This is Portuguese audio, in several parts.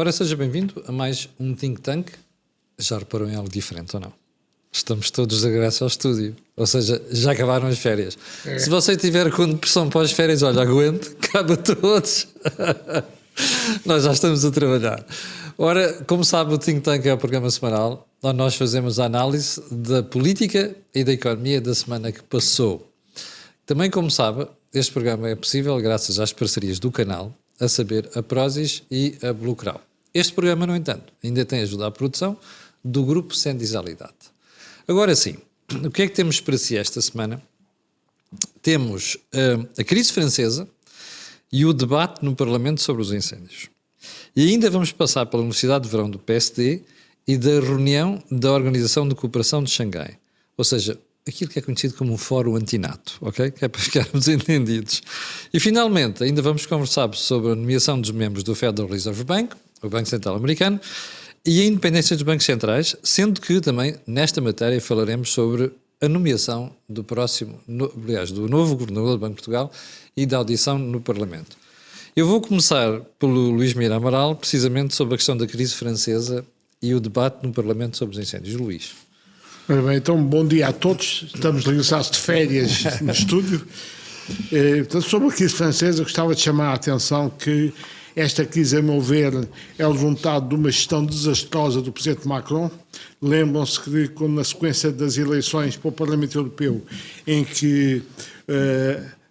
Ora, seja bem-vindo a mais um Think Tank. Já reparou em algo diferente ou não? Estamos todos de regresso ao estúdio. Ou seja, já acabaram as férias. Se você tiver com depressão pós-férias, olha, aguente, cabe a todos. Nós já estamos a trabalhar. Ora, como sabe, o Think Tank é o programa semanal onde nós fazemos a análise da política e da economia da semana que passou. Também, como sabe, este programa é possível graças às parcerias do canal, a saber, a Prozis e a Bluecral. Este programa, no entanto, ainda tem ajuda à produção do grupo Sendizalidade. Agora sim, o que é que temos para si esta semana? Temos a crise francesa e o debate no Parlamento sobre os incêndios. E ainda vamos passar pela Universidade de Verão do PSD e da reunião da Organização de Cooperação de Xangai. Ou seja, aquilo que é conhecido como um fórum antinato, ok? Que é para ficarmos entendidos. E finalmente, ainda vamos conversar sobre a nomeação dos membros do Federal Reserve Bank, o Banco Central Americano, e a independência dos bancos centrais, sendo que também nesta matéria falaremos sobre a nomeação do do novo governador do Banco de Portugal e da audição no Parlamento. Eu vou começar pelo Luís Mira Amaral, precisamente sobre a questão da crise francesa e o debate no Parlamento sobre os incêndios. Luís. Bem, então, bom dia a todos. Estamos regressados de férias no estúdio. Portanto, sobre a crise francesa, gostava de chamar a atenção que esta crise, a meu ver, é o resultado de uma gestão desastrosa do presidente Macron. Lembram-se que, quando na sequência das eleições para o Parlamento Europeu, em que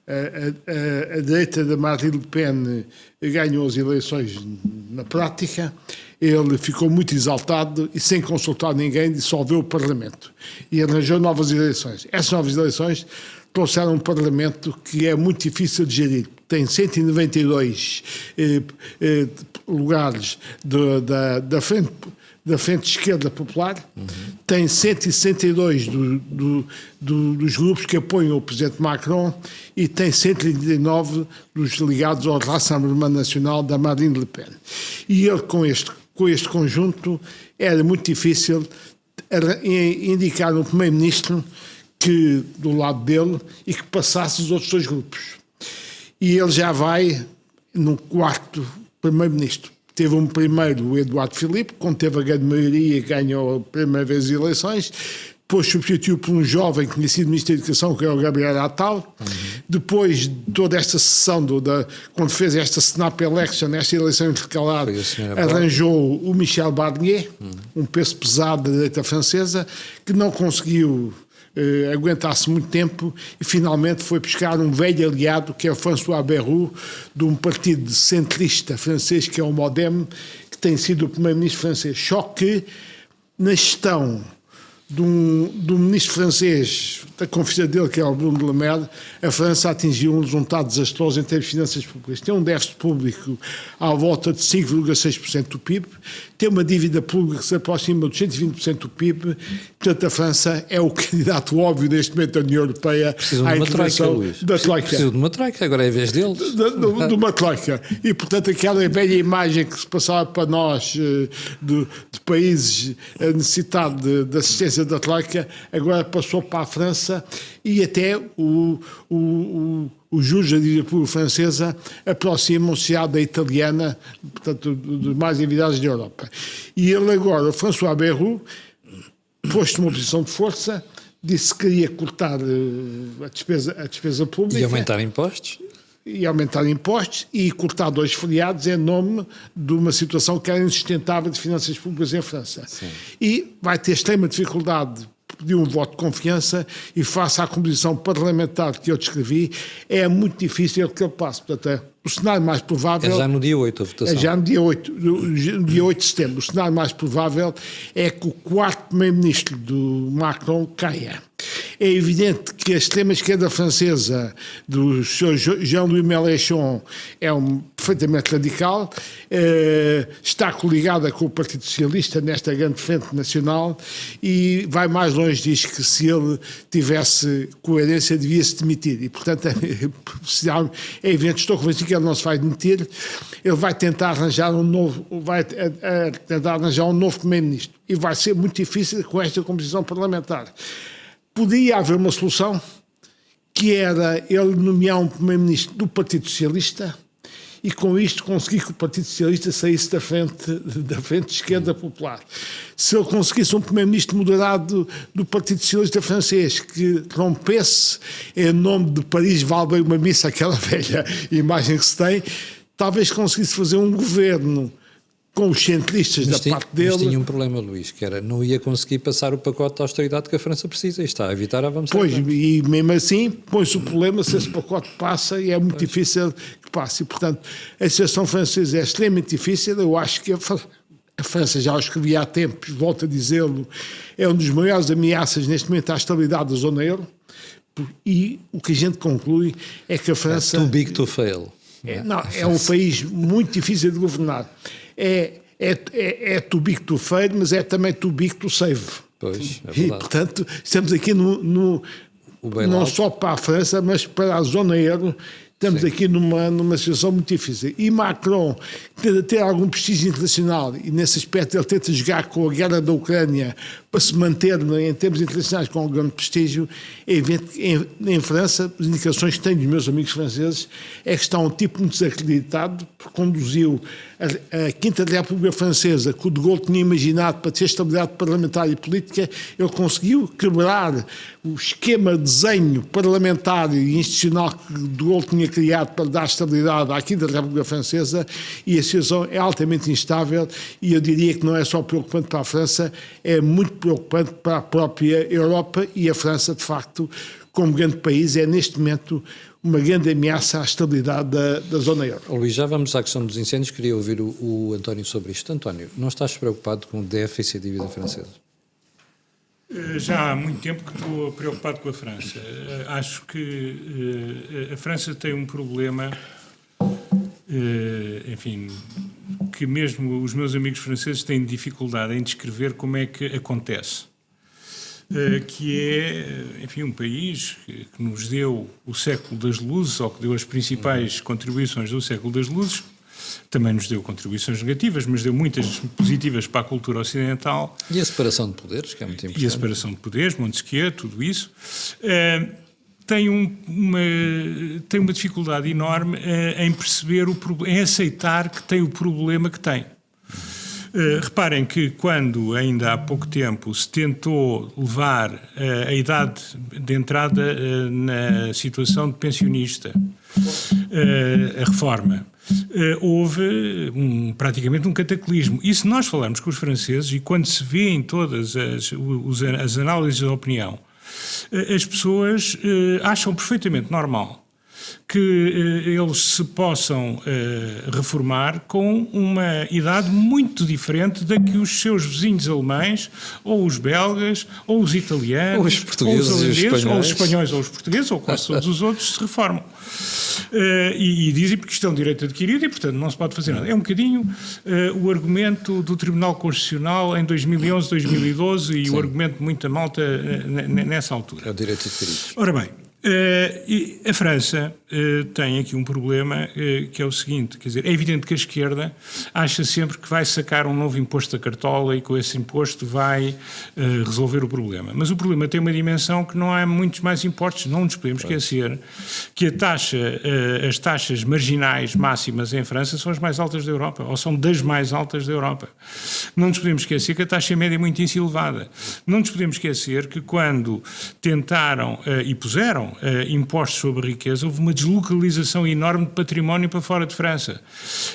a direita de Marine Le Pen ganhou as eleições na prática, ele ficou muito exaltado e, sem consultar ninguém, dissolveu o Parlamento e arranjou novas eleições. Essas novas eleições trouxeram um Parlamento que é muito difícil de gerir. Tem 192 lugares da frente de esquerda popular, tem 162 dos grupos que apoiam o presidente Macron e tem 139 dos ligados ao Rassemblement Nacional da Marine Le Pen. E ele, com este conjunto, era muito difícil indicar um primeiro-ministro que do lado dele e que passasse os outros dois grupos. E ele já vai no quarto primeiro-ministro. Teve um primeiro, o Eduardo Philippe, quando teve a grande maioria e ganhou a primeira vez as eleições. Depois substituiu por um jovem que tinha sido Ministro da Educação, que é o Gabriel Attal. Depois de toda esta sessão, quando fez esta snap election, esta eleição intercalar, arranjou o Michel Barnier, um peso pesado da direita francesa, que não conseguiu aguentasse muito tempo e finalmente foi buscar um velho aliado que é o François Bayrou, de um partido centrista francês que é o MoDem, que tem sido o primeiro-ministro francês. Só que na gestão do ministro francês, da confiança dele, que é o Bruno Le Maire, a França atingiu um resultado desastroso em termos de finanças públicas. Tem um déficit público à volta de 5,6% do PIB, tem uma dívida pública que se aproxima dos 120% do PIB, portanto a França é o candidato óbvio neste momento da União Europeia à intervenção da Troika. Precisa de uma Troika, agora é a vez deles. De uma Troika. E portanto aquela velha imagem que se passava para nós de países a necessitar de assistência da Troika, agora passou para a França e até os juros da dívida pública francesa aproximam-se à da italiana, portanto, dos mais endividados da Europa. E ele agora, o François Bayrou, posto numa posição de força, disse que queria cortar a despesa pública. E aumentar impostos. E cortar 2 feriados em nome de uma situação que era insustentável de finanças públicas em França. Sim. E vai ter extrema dificuldade de um voto de confiança e face à composição parlamentar que eu descrevi, é muito difícil que ele passe. Portanto, o cenário mais provável... É já no dia 8 a votação. É já no dia 8 de setembro. O cenário mais provável é que o quarto primeiro-ministro do Macron caia. É evidente que a extrema-esquerda francesa do Sr. Jean-Louis Mélenchon é perfeitamente radical, está coligada com o Partido Socialista nesta grande frente nacional e vai mais longe, diz que se ele tivesse coerência devia-se demitir e, portanto, é evidente, estou convencido que ele não se vai demitir, ele vai tentar arranjar um novo primeiro-ministro e vai ser muito difícil com esta composição parlamentar. Podia haver uma solução que era ele nomear um primeiro-ministro do Partido Socialista e com isto conseguir que o Partido Socialista saísse da frente esquerda popular. Se ele conseguisse um primeiro-ministro moderado do Partido Socialista francês que rompesse em nome de Paris vale bem uma missa, aquela velha imagem que se tem, talvez conseguisse fazer um governo com os centristas da parte dele. Mas tinha um problema, Luís, que era não ia conseguir passar o pacote de austeridade que a França precisa e está a evitar a vamos. Pois, e mesmo assim põe-se o problema se esse pacote passa e é muito difícil que passe. E, portanto, a situação francesa é extremamente difícil. Eu acho que a França, já o escrevi há tempos, volto a dizê-lo, é uma das maiores ameaças neste momento à estabilidade da zona euro. E o que a gente conclui é que a França... É too big to fail. É um país muito difícil de governar. É too big to fail, mas é também too big to save. Pois, é verdade. E, portanto, estamos aqui não só para a França, mas para a zona euro, estamos aqui numa situação muito difícil. E Macron tenta ter algum prestígio internacional e, nesse aspecto, ele tenta jogar com a guerra da Ucrânia para se manter em termos internacionais com um grande prestígio. É evidente que em França, as indicações que tenho dos meus amigos franceses é que está um tipo muito desacreditado, porque conduziu a Quinta República Francesa, que o de Gaulle tinha imaginado para ter estabilidade parlamentar e política. Ele conseguiu quebrar o esquema de desenho parlamentar e institucional que o de Gaulle tinha criado para dar estabilidade à Quinta República Francesa, e a situação é altamente instável, e eu diria que não é só preocupante para a França, é muito preocupante para a própria Europa, e a França, de facto, como grande país, é neste momento uma grande ameaça à estabilidade da zona euro. Luís, já vamos à questão dos incêndios. Queria ouvir o António sobre isto. António, não estás preocupado com o déficit e a dívida francesa? Já há muito tempo que estou preocupado com a França. Acho que a França tem um problema, enfim, que mesmo os meus amigos franceses têm dificuldade em descrever como é que acontece. Que é, enfim, um país que nos deu o século das luzes, ou que deu as principais contribuições do século das luzes. Também nos deu contribuições negativas, mas deu muitas positivas para a cultura ocidental. E a separação de poderes, que é muito importante. E a separação de poderes, Montesquieu, tudo isso. Tem uma dificuldade enorme em perceber em aceitar que tem o problema que tem. Reparem que quando ainda há pouco tempo se tentou levar a idade de entrada na situação de pensionista, a reforma, houve praticamente um cataclismo. E se nós falarmos com os franceses, e quando se vê em todas as análises da opinião, as pessoas acham perfeitamente normal que eles se possam reformar com uma idade muito diferente da que os seus vizinhos alemães, ou os belgas, ou os italianos, ou os portugueses, ou os holandeses, ou os espanhóis, ou os portugueses, ou quase todos os outros se reformam. E dizem porque isto é um direito adquirido e, portanto, não se pode fazer nada. É um bocadinho o argumento do Tribunal Constitucional em 2011, 2012 e Sim. o argumento de muita malta nessa altura. É o direito adquirido. Ora bem, a França tem aqui um problema que é o seguinte, quer dizer, é evidente que a esquerda acha sempre que vai sacar um novo imposto da cartola e com esse imposto vai resolver o problema. Mas o problema tem uma dimensão que não há muitos mais impostos. Não nos podemos esquecer que as taxas marginais máximas em França são as mais altas da Europa, ou são das mais altas da Europa. Não nos podemos esquecer que a taxa média é muito elevada. Não nos podemos esquecer que quando tentaram e puseram impostos sobre a riqueza, houve uma deslocalização enorme de património para fora de França.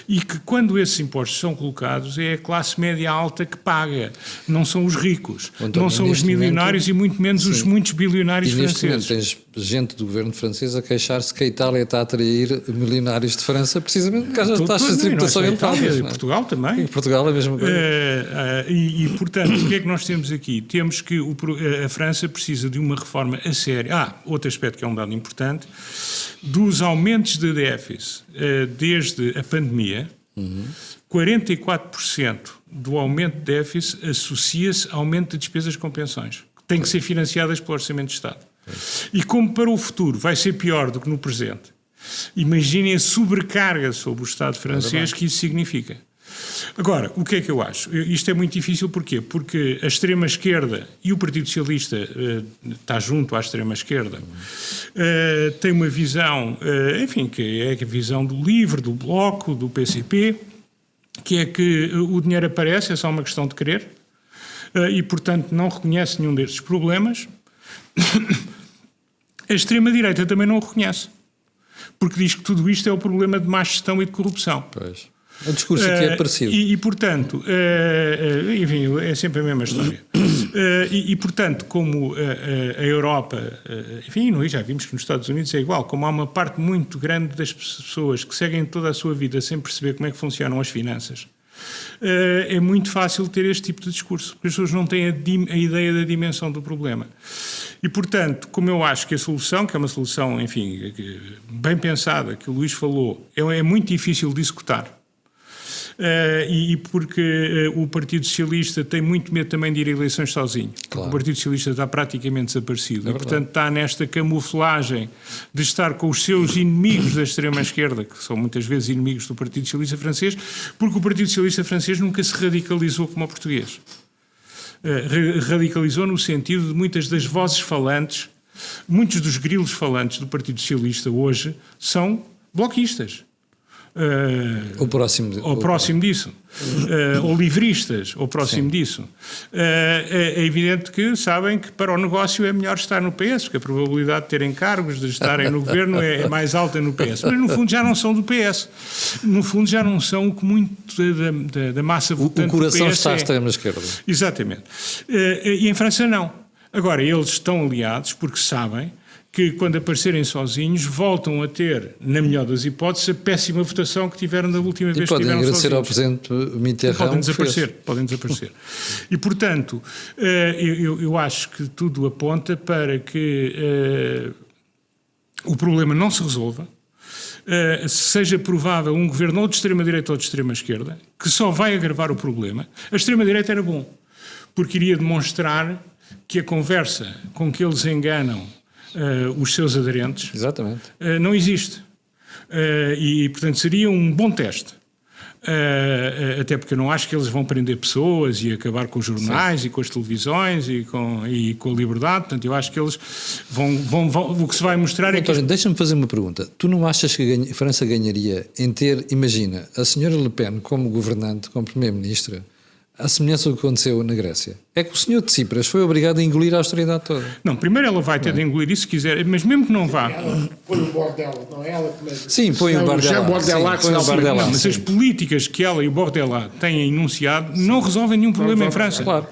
E que quando esses impostos são colocados é a classe média alta que paga, não são os ricos, António, não são os milionários e muito menos os muitos bilionários franceses. E franceses. neste momento tens gente do governo francês a queixar-se que a Itália está a atrair milionários de França precisamente por causa das taxas de tributação elevadas. E Portugal também. Em Portugal é a mesma coisa. Portanto, o que é que nós temos aqui? Temos que a França precisa de uma reforma a sério. Outro aspecto que é um dado importante, dos aumentos de déficit desde a pandemia, 44% do aumento de déficit associa-se a aumento de despesas com pensões, que têm que ser financiadas pelo Orçamento de Estado. E como para o futuro vai ser pior do que no presente, imaginem a sobrecarga sobre o Estado francês que isso significa. Agora, o que é que eu acho? Isto é muito difícil, porquê? Porque a extrema-esquerda e o Partido Socialista está junto à extrema-esquerda, tem uma visão, enfim, que é a visão do LIVRE, do Bloco, do PCP, que é que o dinheiro aparece, é só uma questão de querer, e, portanto, não reconhece nenhum destes problemas. A extrema-direita também não o reconhece, porque diz que tudo isto é o problema de má gestão e de corrupção. Pois. O discurso aqui é parecido. E portanto, enfim, é sempre a mesma história. Portanto, como a Europa, enfim, já vimos que nos Estados Unidos é igual, como há uma parte muito grande das pessoas que seguem toda a sua vida sem perceber como é que funcionam as finanças, é muito fácil ter este tipo de discurso, porque as pessoas não têm a ideia da dimensão do problema. E, portanto, como eu acho que a solução, que é uma solução, enfim, bem pensada, que o Luís falou, é muito difícil de executar, e porque o Partido Socialista tem muito medo também de ir a eleições sozinho. Claro. O Partido Socialista está praticamente desaparecido. E, portanto, está nesta camuflagem de estar com os seus inimigos da extrema-esquerda, que são muitas vezes inimigos do Partido Socialista francês, porque o Partido Socialista francês nunca se radicalizou como o português. Radicalizou no sentido de muitas das vozes falantes, muitos dos grilos falantes do Partido Socialista hoje são bloquistas. Ou próximo disso, ou livristas, ou próximo disso. É evidente que sabem que para o negócio é melhor estar no PS, porque a probabilidade de terem cargos, de estarem no governo é mais alta no PS. Mas no fundo já não são do PS. No fundo já não são o que muito da massa votante do PS. O coração está à extrema-esquerda. Exatamente. E em França não. Agora, eles estão aliados porque sabem que quando aparecerem sozinhos voltam a ter, na melhor das hipóteses, a péssima votação que tiveram da última vez que tiveram sozinhos. E podem agradecer ao Presidente Mitterrand. Podem desaparecer. E, portanto, eu acho que tudo aponta para que o problema não se resolva, seja provável um governo ou de extrema-direita ou de extrema-esquerda, que só vai agravar o problema. A extrema-direita era bom, porque iria demonstrar que a conversa com que eles enganam os seus aderentes não existe. E, portanto, seria um bom teste. Até porque eu não acho que eles vão prender pessoas e acabar com os jornais e com as televisões e com a liberdade. Portanto, eu acho que eles vão o que se vai mostrar é que... Deixa-me fazer uma pergunta. Tu não achas que a França ganharia em ter, imagina, a senhora Le Pen como governante, como primeira-ministra, a semelhança do que aconteceu na Grécia? É que o senhor de Tsipras foi obrigado a engolir a austeridade toda. Não, primeiro ela vai ter de engolir isso se quiser, mas mesmo que não vá... Ela põe o Bordel, não é ela que... Sim, põe o Bordel. Mas as políticas que ela e o Bordel têm enunciado não resolvem nenhum problema em França. Claro.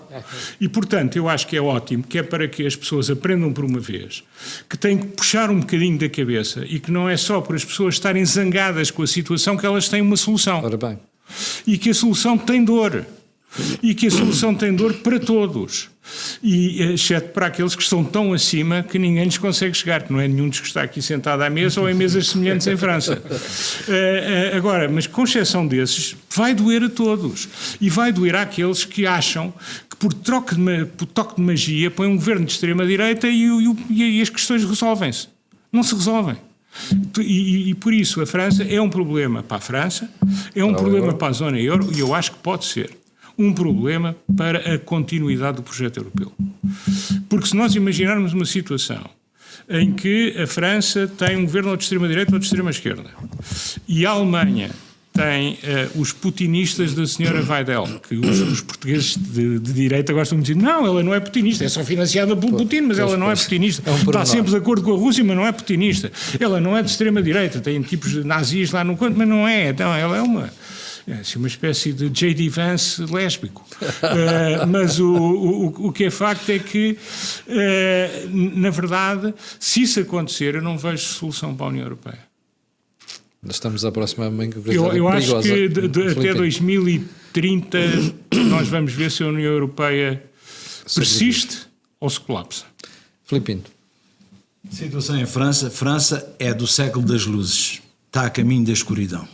E, portanto, eu acho que é ótimo, que é para que as pessoas aprendam por uma vez, que têm que puxar um bocadinho da cabeça e que não é só por as pessoas estarem zangadas com a situação que elas têm uma solução. Ora bem. E que a solução tem dor. E que a solução tem dor para todos, e exceto para aqueles que estão tão acima que ninguém lhes consegue chegar, que não é nenhum dos que está aqui sentado à mesa ou em mesas semelhantes em França. Agora, mas com exceção desses, vai doer a todos, e vai doer àqueles que acham que por toque de magia põe um governo de extrema-direita e as questões resolvem-se. Não se resolvem. E por isso a França é um problema para a França, é um problema para a zona euro, e eu acho que pode ser um problema para a continuidade do projeto europeu. Porque se nós imaginarmos uma situação em que a França tem um governo ou de extrema-direita ou de extrema-esquerda e a Alemanha tem os putinistas da senhora Weidel, que os portugueses de direita gostam de dizer, não, ela não é putinista, é só financiada pelo Putin, mas ela não é putinista. Está sempre de acordo com a Rússia, mas não é putinista. Ela não é de extrema-direita, tem tipos de nazis lá no canto, mas não é. Então, ela é uma espécie de J.D. Vance lésbico. Mas o que é facto é que, na verdade, se isso acontecer, eu não vejo solução para a União Europeia. Estamos a aproximar bem que eu acho que até 2030 nós vamos ver se a União Europeia persiste ou se colapsa. Filipe. Situação em França. França é do século das luzes. Está a caminho da escuridão.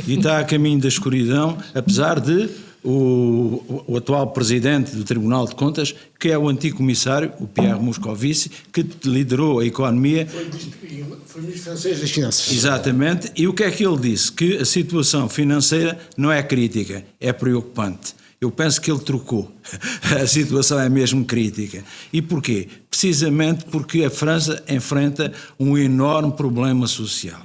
E está a caminho da escuridão, apesar de o atual presidente do Tribunal de Contas, que é o antigo comissário, o Pierre Moscovici, que liderou a economia. Foi ministro francês das Finanças. Exatamente. E o que é que ele disse? Que a situação financeira não é crítica, é preocupante. Eu penso que ele trocou. A situação é mesmo crítica. E porquê? Precisamente porque a França enfrenta um enorme problema social.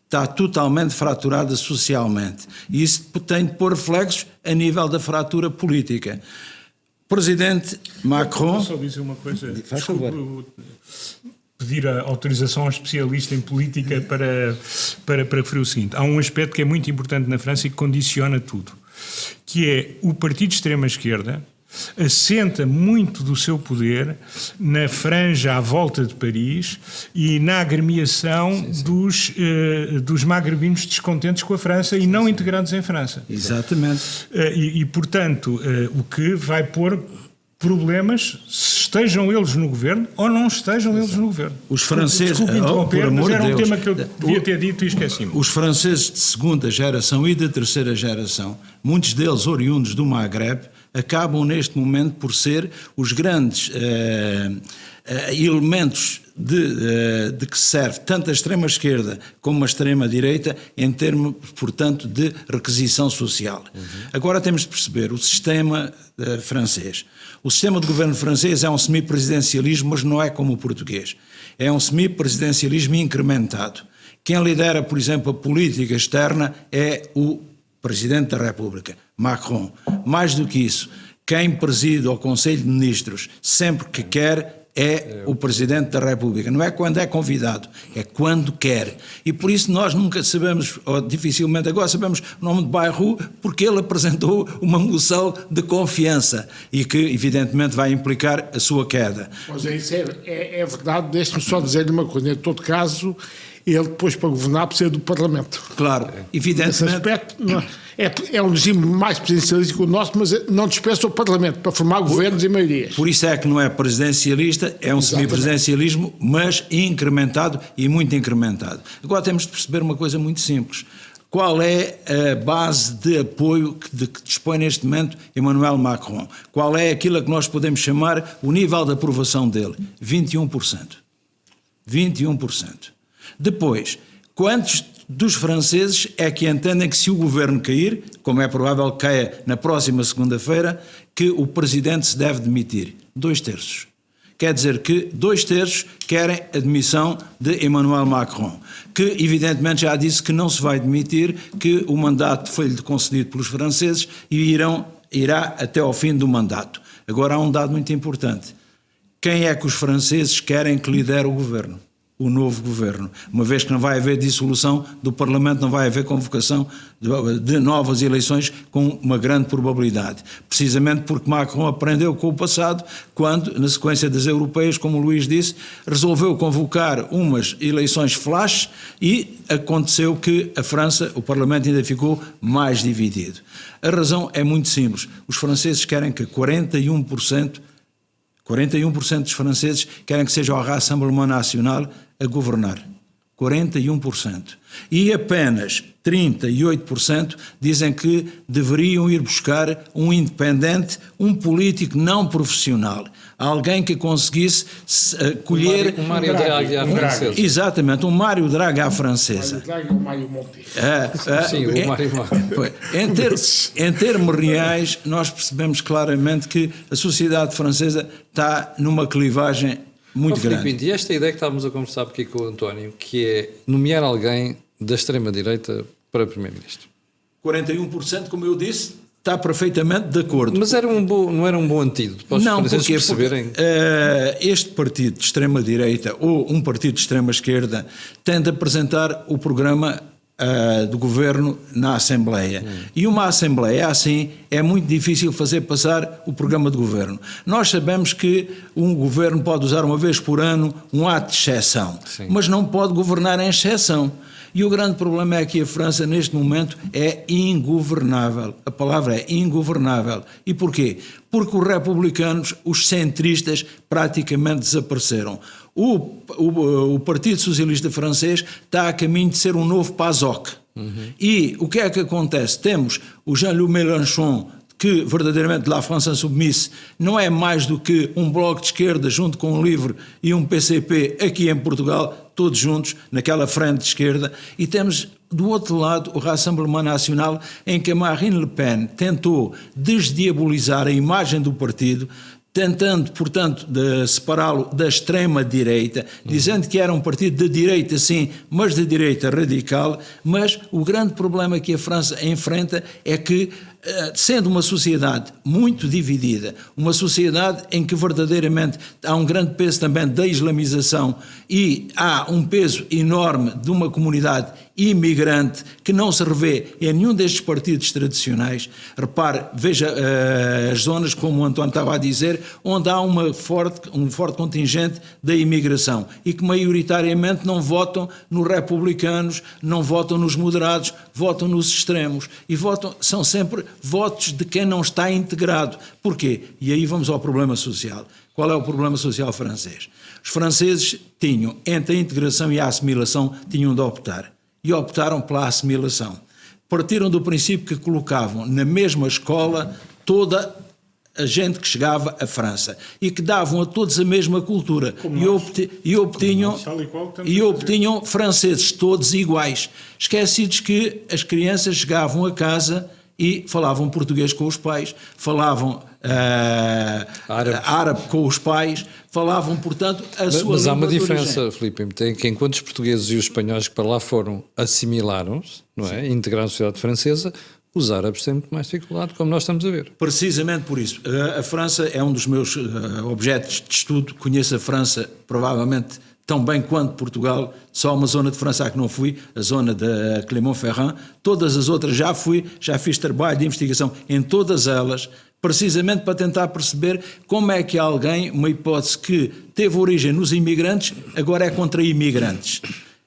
Está totalmente fraturada socialmente. E isso tem de pôr reflexos a nível da fratura política. O presidente Macron... Vou só dizer uma coisa. Faz favor. Pedir a autorização ao especialista em política para referir o seguinte. Há um aspecto que é muito importante na França e que condiciona tudo, que é o partido de extrema-esquerda assenta muito do seu poder na franja à volta de Paris e na agremiação dos magrebinos descontentes com a França e não integrados em França. Exatamente. Portanto, o que vai pôr problemas, estejam eles no governo ou não estejam eles no governo. Os franceses, Desculpe interromper, por amor mas era de um Deus, tema que eu devia ter dito e esqueci-me. Os franceses de segunda geração e de terceira geração, muitos deles oriundos do Maghreb, acabam neste momento por ser os grandes elementos de que serve tanto a extrema-esquerda como a extrema-direita em termos, portanto, de requisição social. Agora temos de perceber o sistema francês. O sistema de governo francês é um semipresidencialismo, mas não é como o português. É um semipresidencialismo incrementado. Quem lidera, por exemplo, a política externa é o Presidente da República, Macron. Mais do que isso, quem preside o Conselho de Ministros sempre que quer é o Presidente da República. Não é quando é convidado, é quando quer. E por isso nós nunca sabemos, ou dificilmente agora sabemos o nome de Bayrou, porque ele apresentou uma moção de confiança e que evidentemente vai implicar a sua queda. Mas isso é verdade, deixe-me só dizer-lhe uma coisa. Em todo caso, ele depois para governar precisa do Parlamento. Claro, evidentemente. Nesse aspecto, é um regime mais presidencialista que o nosso, mas não dispensa o Parlamento para formar governos e maiorias. Por isso é que não é presidencialista, é um semipresidencialismo, mas incrementado e muito incrementado. Agora temos de perceber uma coisa muito simples. Qual é a base de apoio de que dispõe neste momento Emmanuel Macron? Qual é aquilo que nós podemos chamar o nível de aprovação dele? 21%. 21%. Depois, quantos dos franceses é que entendem que se o governo cair, como é provável que caia na próxima segunda-feira, que o presidente se deve demitir? 2/3. Quer dizer que 2/3 querem a demissão de Emmanuel Macron, que evidentemente já disse que não se vai demitir, que o mandato foi-lhe concedido pelos franceses e irá até ao fim do mandato. Agora há um dado muito importante. Quem é que os franceses querem que lidere o governo? O novo governo. Uma vez que não vai haver dissolução do Parlamento, não vai haver convocação de novas eleições com uma grande probabilidade. Precisamente porque Macron aprendeu com o passado, quando, na sequência das europeias, como o Luís disse, resolveu convocar umas eleições flash e aconteceu que a França, o Parlamento ainda ficou mais dividido. A razão é muito simples. Os franceses querem que 41% dos franceses querem que seja o Rassemblement National a governar. 41%. E apenas 38% dizem que deveriam ir buscar um independente, um político não profissional. Alguém que conseguisse colher... Um Mário Draghi à francesa. Exatamente, um Mário Draghi à francesa. Mário Draghi ou Mário Monti. Sim, o Mário Em termos reais, nós percebemos claramente que a sociedade francesa está numa clivagem muito grande. Filipe, e esta ideia que estávamos a conversar aqui com o António, que é nomear alguém da extrema-direita para Primeiro-Ministro. 41%, como eu disse, está perfeitamente de acordo. Mas não era um bom antídoto para os franceses perceberem? Porque este partido de extrema-direita ou um partido de extrema-esquerda tem de apresentar o programa do governo na Assembleia. E uma Assembleia assim é muito difícil fazer passar o programa de governo. Nós sabemos que um governo pode usar uma vez por ano um ato de exceção, mas não pode governar em exceção. E o grande problema é que a França, neste momento, é ingovernável. A palavra é ingovernável. E porquê? Porque os republicanos, os centristas, praticamente desapareceram. O Partido Socialista Francês está a caminho de ser um novo PASOK. E o que é que acontece? Temos o Jean-Luc Mélenchon, que verdadeiramente La France Insoumise não é mais do que um bloco de esquerda junto com um LIVRE e um PCP aqui em Portugal, todos juntos naquela frente de esquerda, e temos do outro lado o Rassemblement National, em que a Marine Le Pen tentou desdiabolizar a imagem do partido, tentando, portanto, de separá-lo da extrema-direita, dizendo que era um partido de direita, sim, mas de direita radical. Mas o grande problema que a França enfrenta é que, sendo uma sociedade muito dividida, uma sociedade em que verdadeiramente há um grande peso também da islamização e há um peso enorme de uma comunidade imigrante que não se revê em nenhum destes partidos tradicionais. Repare, veja as zonas, como o António estava a dizer, onde há um forte contingente da imigração e que maioritariamente não votam nos republicanos, não votam nos moderados, votam nos extremos e são sempre votos de quem não está integrado. Porquê? E aí vamos ao problema social. Qual é o problema social francês? Os franceses tinham, entre a integração e a assimilação, tinham de optar. E optaram pela assimilação. Partiram do princípio que colocavam na mesma escola toda a gente que chegava à França e que davam a todos a mesma cultura e obtinham franceses todos iguais, esquecidos que as crianças chegavam a casa e falavam português com os pais, falavam árabe com os pais, falavam, portanto, a sua língua. Mas há uma de diferença, origem. Filipe, tem que enquanto os portugueses e os espanhóis que para lá foram assimilaram-se, não é? Integraram a sociedade francesa, os árabes têm muito mais dificuldade, como nós estamos a ver. Precisamente por isso. A França é um dos meus objetos de estudo. Conheço a França provavelmente tão bem quanto Portugal. Só uma zona de França que não fui, a zona de Clermont-Ferrand. Todas as outras já fui, já fiz trabalho de investigação em todas elas, precisamente para tentar perceber como é que alguém, uma hipótese que teve origem nos imigrantes, agora é contra imigrantes.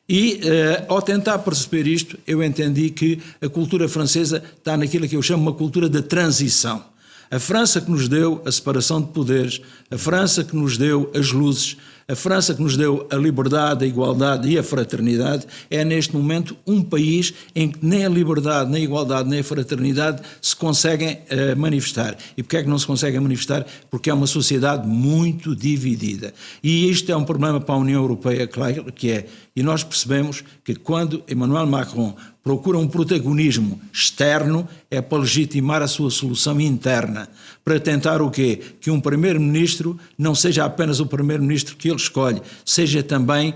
E, ao tentar perceber isto, eu entendi que a cultura francesa está naquilo que eu chamo uma cultura de transição. A França que nos deu a separação de poderes, a França que nos deu as luzes, a França que nos deu a liberdade, a igualdade e a fraternidade, é neste momento um país em que nem a liberdade, nem a igualdade, nem a fraternidade se conseguem manifestar. E porquê é que não se conseguem manifestar? Porque é uma sociedade muito dividida. E isto é um problema para a União Europeia, claro que é. E nós percebemos que quando Emmanuel Macron procura um protagonismo externo, é para legitimar a sua solução interna, para tentar o quê? Que um primeiro-ministro não seja apenas o primeiro-ministro que ele escolhe, seja também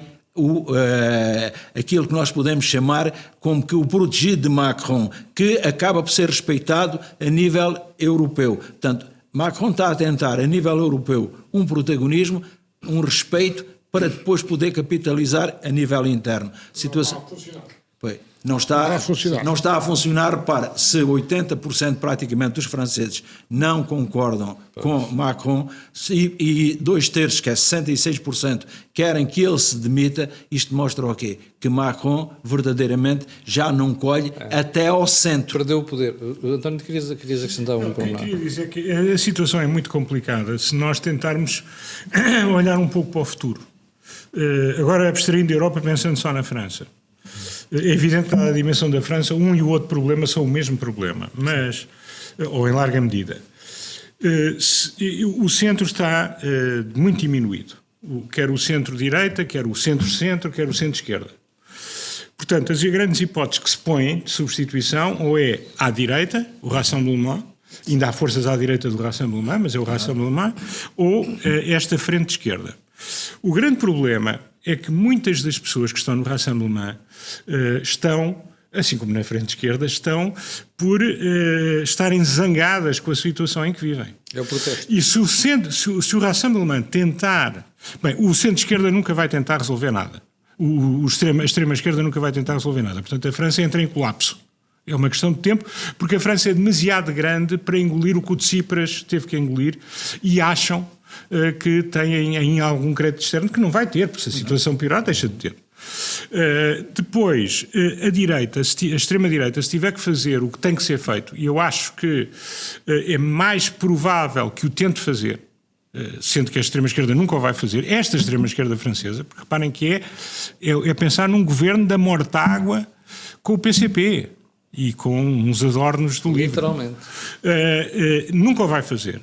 aquilo que nós podemos chamar como que o protegido de Macron, que acaba por ser respeitado a nível europeu. Portanto, Macron está a tentar, a nível europeu, um protagonismo, um respeito, para depois poder capitalizar a nível interno. Situação... Não está a funcionar. Repara, se 80% praticamente dos franceses não concordam com Macron e 2/3, que é 66%, querem que ele se demita, isto mostra o quê? Que Macron verdadeiramente já não colhe até ao centro. Perdeu o poder. António, querias acrescentar um problema? Eu queria dizer que a situação é muito complicada se nós tentarmos olhar um pouco para o futuro. Agora, abstraindo da Europa, pensando só na França. É evidente que a dimensão da França, um e o outro problema são o mesmo problema, mas, ou em larga medida. O centro está muito diminuído, quer o centro-direita, quer o centro-centro, quer o centro-esquerda. Portanto, as grandes hipóteses que se põem de substituição ou é à direita, o Rassemblement, ainda há forças à direita do Rassemblement, mas é o Rassemblement, ou esta frente de esquerda. O grande problema é que muitas das pessoas que estão no Rassemblement estão, assim como na frente esquerda, estão por estarem zangadas com a situação em que vivem. É o protesto. E se o Rassemblement tentar... Bem, o centro-esquerda nunca vai tentar resolver nada. A extrema-esquerda nunca vai tentar resolver nada. Portanto, a França entra em colapso. É uma questão de tempo, porque a França é demasiado grande para engolir o que o Tsipras teve que engolir e acham que têm em algum crédito externo, que não vai ter, porque se a situação piorar, deixa de ter. Depois, a extrema-direita, se tiver que fazer o que tem que ser feito, e eu acho que é mais provável que o tente fazer, sendo que a extrema-esquerda nunca o vai fazer, esta extrema-esquerda francesa, porque reparem que é pensar num governo da mortágua com o PCP. e com uns adornos do livro. Literalmente. Nunca o vai fazer.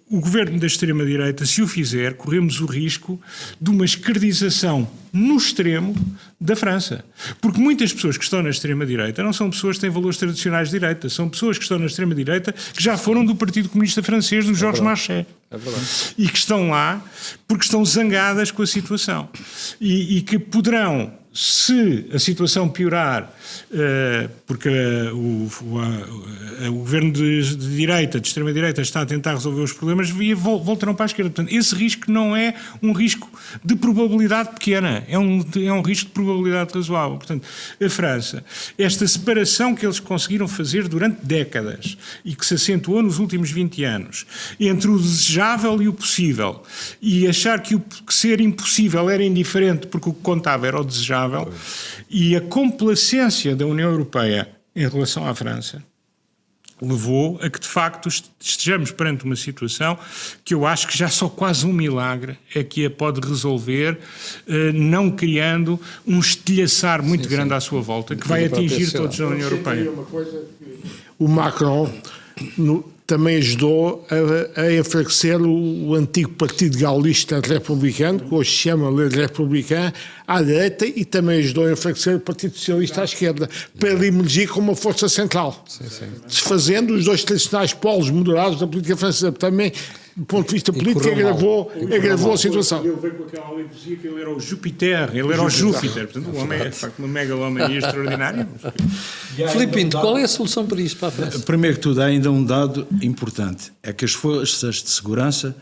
O governo da extrema-direita, se o fizer, corremos o risco de uma esquerdização no extremo da França. Porque muitas pessoas que estão na extrema-direita não são pessoas que têm valores tradicionais de direita, são pessoas que estão na extrema-direita que já foram do Partido Comunista Francês, do Georges Marchais. É verdade. E que estão lá porque estão zangadas com a situação. E que poderão, se a situação piorar, porque o governo de direita, de extrema-direita, está a tentar resolver os problemas, voltarão para a esquerda. Portanto, esse risco não é um risco de probabilidade pequena, é um risco de probabilidade razoável. Portanto, a França, esta separação que eles conseguiram fazer durante décadas e que se acentuou nos últimos 20 anos, entre o desejável e o possível, e achar que ser impossível era indiferente porque o que contava era o desejável, e a complacência da União Europeia em relação à França levou a que, de facto, estejamos perante uma situação que eu acho que já só quase um milagre é que a pode resolver, não criando um estilhaçar muito grande à sua volta, que vai atingir todos na União Europeia. O Macron também ajudou a enfraquecer o antigo Partido Gaulista Republicano, que hoje se chama Le Républicain, à direita, e também ajudou a enfraquecer o Partido Socialista à esquerda, para ele emergir como uma força central, desfazendo os dois tradicionais polos moderados da política francesa. Também, do ponto de vista político, agravou a situação. Ele veio com aquela alegoria que ele era o Júpiter, portanto o homem é de facto uma megalomania extraordinária. Filipe Pinto, qual é a solução para isto, para a França? Primeiro que tudo, há ainda um dado importante, é que as forças de segurança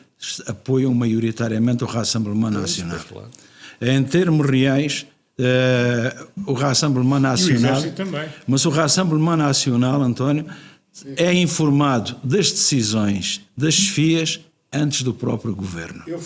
apoiam maioritariamente o Rassemblement Nacional. Em termos reais, o Rassemblement Nacional, mas o Rassemblement Nacional, António, é informado das decisões das chefias antes do próprio governo. Eu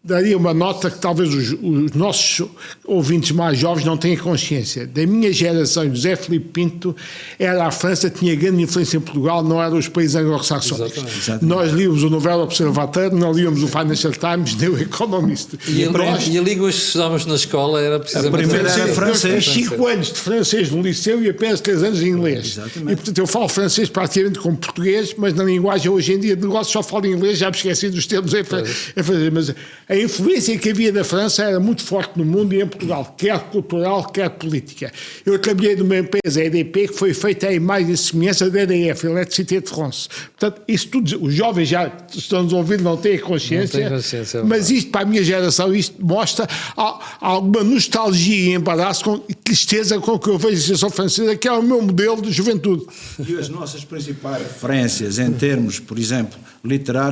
daria uma nota que talvez os nossos ouvintes mais jovens não tenham consciência. Da minha geração, José Filipe Pinto, era a França, tinha grande influência em Portugal, não eram os países anglo-saxónicos. Nós líamos o Novel Observateur, não líamos o Financial Times, nem o Economist. E a língua que estudávamos na escola era precisamente... A primeira era francês. Eu fiz 5 anos de francês no liceu e apenas 3 anos de inglês. E, portanto, eu falo francês praticamente como português, mas na linguagem hoje em dia de negócio só falo inglês, já me esqueci dos termos em francês. Mas a influência que havia da França era muito forte no mundo e em Portugal, quer cultural, quer política. Eu trabalhei numa empresa, a EDP, que foi feita a imagem e semelhança da EDF, Electricité de France. Portanto, isso tudo, os jovens já estão-nos a ouvir, não têm consciência, mas isto, para a minha geração, isto mostra alguma nostalgia e embaraço e tristeza com que eu vejo a situação francesa, que é o meu modelo de juventude. E as nossas principais referências em termos, por exemplo, literários,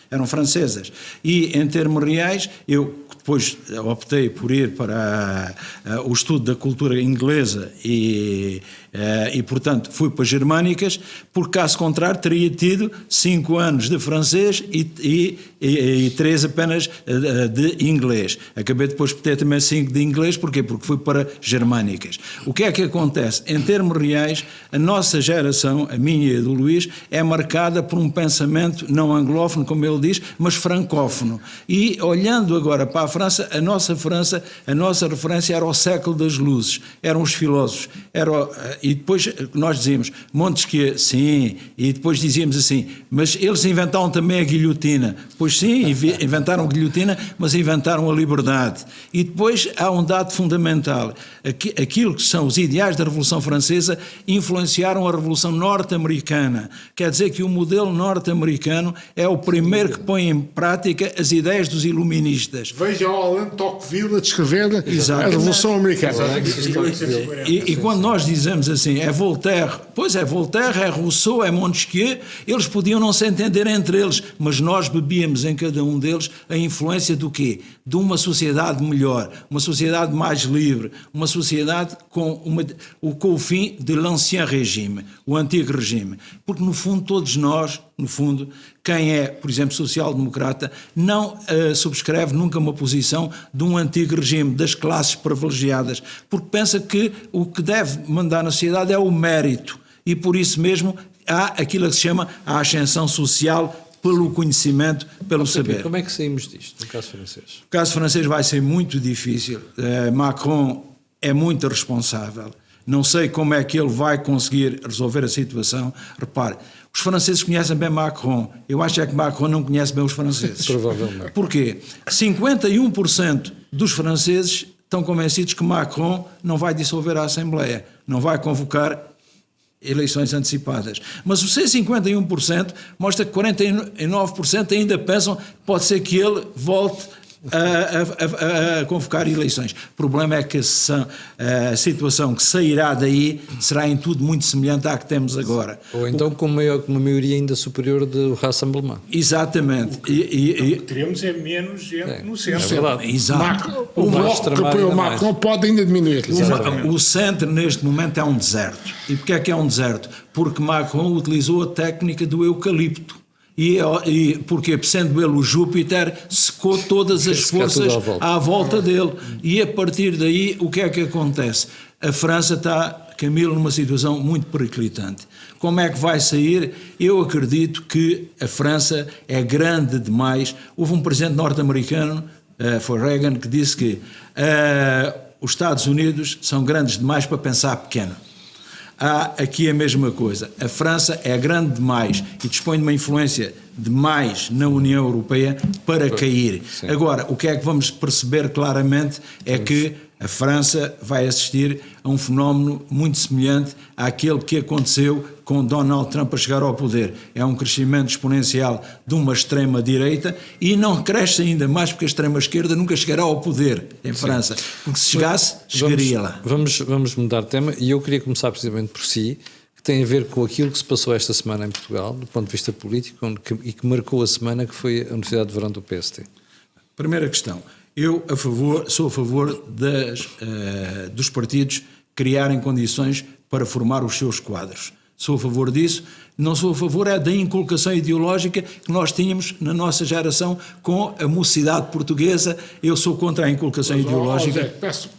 eram francesas. E em termos reais, eu depois optei por ir para o estudo da cultura inglesa e portanto, fui para as germânicas, porque caso contrário teria tido 5 anos de francês e 3 apenas de inglês. Acabei depois por ter também 5 de inglês, porquê? Porque fui para germânicas. O que é que acontece? Em termos reais, a nossa geração, a minha e a do Luís, é marcada por um pensamento não anglófono, como ele diz, mas francófono. E olhando agora para a França, a nossa referência era o século das luzes, eram os filósofos, e depois nós dizíamos, Montesquieu, sim, e depois dizíamos assim, mas eles inventaram também a guilhotina. Pois sim, inventaram a guilhotina, mas inventaram a liberdade. E depois há um dado fundamental, aquilo que são os ideais da Revolução Francesa influenciaram a Revolução Norte-Americana. Quer dizer que o modelo norte-americano é o primeiro que põe em prática as ideias dos iluministas. Veja o Alain Tocqueville a descrever a Revolução Americana. E quando nós dizemos assim, é Voltaire, pois é Voltaire, é Rousseau, é Montesquieu, eles podiam não se entender entre eles, mas nós bebíamos em cada um deles a influência do quê? De uma sociedade melhor, uma sociedade mais livre, uma sociedade com o fim de l'ancien régime, o antigo regime. Porque no fundo todos nós, quem é, por exemplo, social-democrata, não subscreve nunca uma posição de um antigo regime, das classes privilegiadas, porque pensa que o que deve mandar na sociedade é o mérito, e por isso mesmo há aquilo que se chama a ascensão social pelo conhecimento, pelo saber. Como é que saímos disto, no caso francês? O caso francês vai ser muito difícil. Macron é muito responsável. Não sei como é que ele vai conseguir resolver a situação. Repare, os franceses conhecem bem Macron. Eu acho que Macron não conhece bem os franceses. Provavelmente. Porquê? 51% dos franceses estão convencidos que Macron não vai dissolver a Assembleia, não vai convocar eleições antecipadas. Mas os seus 51% mostra que 49% ainda pensam que pode ser que ele volte a convocar eleições. O problema é que a situação que sairá daí será em tudo muito semelhante à que temos agora. Ou então com uma maioria ainda superior do Rassemblement. Exatamente. Teremos é menos gente no centro. É verdade. Exato. O bloco que extremar apoia o ainda Macron mais. pode ainda diminuir. O centro neste momento é um deserto. E porquê é um deserto? Porque Macron utilizou a técnica do eucalipto. E porque, sendo ele o Júpiter, secou todas as Secar forças tudo à volta dele. E a partir daí, o que é que acontece? A França está, Camilo, numa situação muito periclitante. Como é que vai sair? Eu acredito que a França é grande demais. Houve um presidente norte-americano, foi Reagan, que disse que os Estados Unidos são grandes demais para pensar pequeno. Há aqui a mesma coisa. A França é grande demais e dispõe de uma influência demais na União Europeia para cair. Sim. Agora, o que é que vamos perceber claramente é que a França vai assistir a um fenómeno muito semelhante àquele que aconteceu com Donald Trump a chegar ao poder. É um crescimento exponencial de uma extrema-direita e não cresce ainda mais porque a extrema-esquerda nunca chegará ao poder em França. Porque se chegasse, chegaria lá. Vamos mudar de tema e eu queria começar precisamente por si, que tem a ver com aquilo que se passou esta semana em Portugal, do ponto de vista político, e que marcou a semana, que foi a Universidade de Verão do PST. Primeira questão. Eu sou a favor dos partidos criarem condições para formar os seus quadros. Sou a favor disso. Não sou a favor da inculcação ideológica que nós tínhamos na nossa geração com a mocidade portuguesa. Eu sou contra a inculcação ideológica.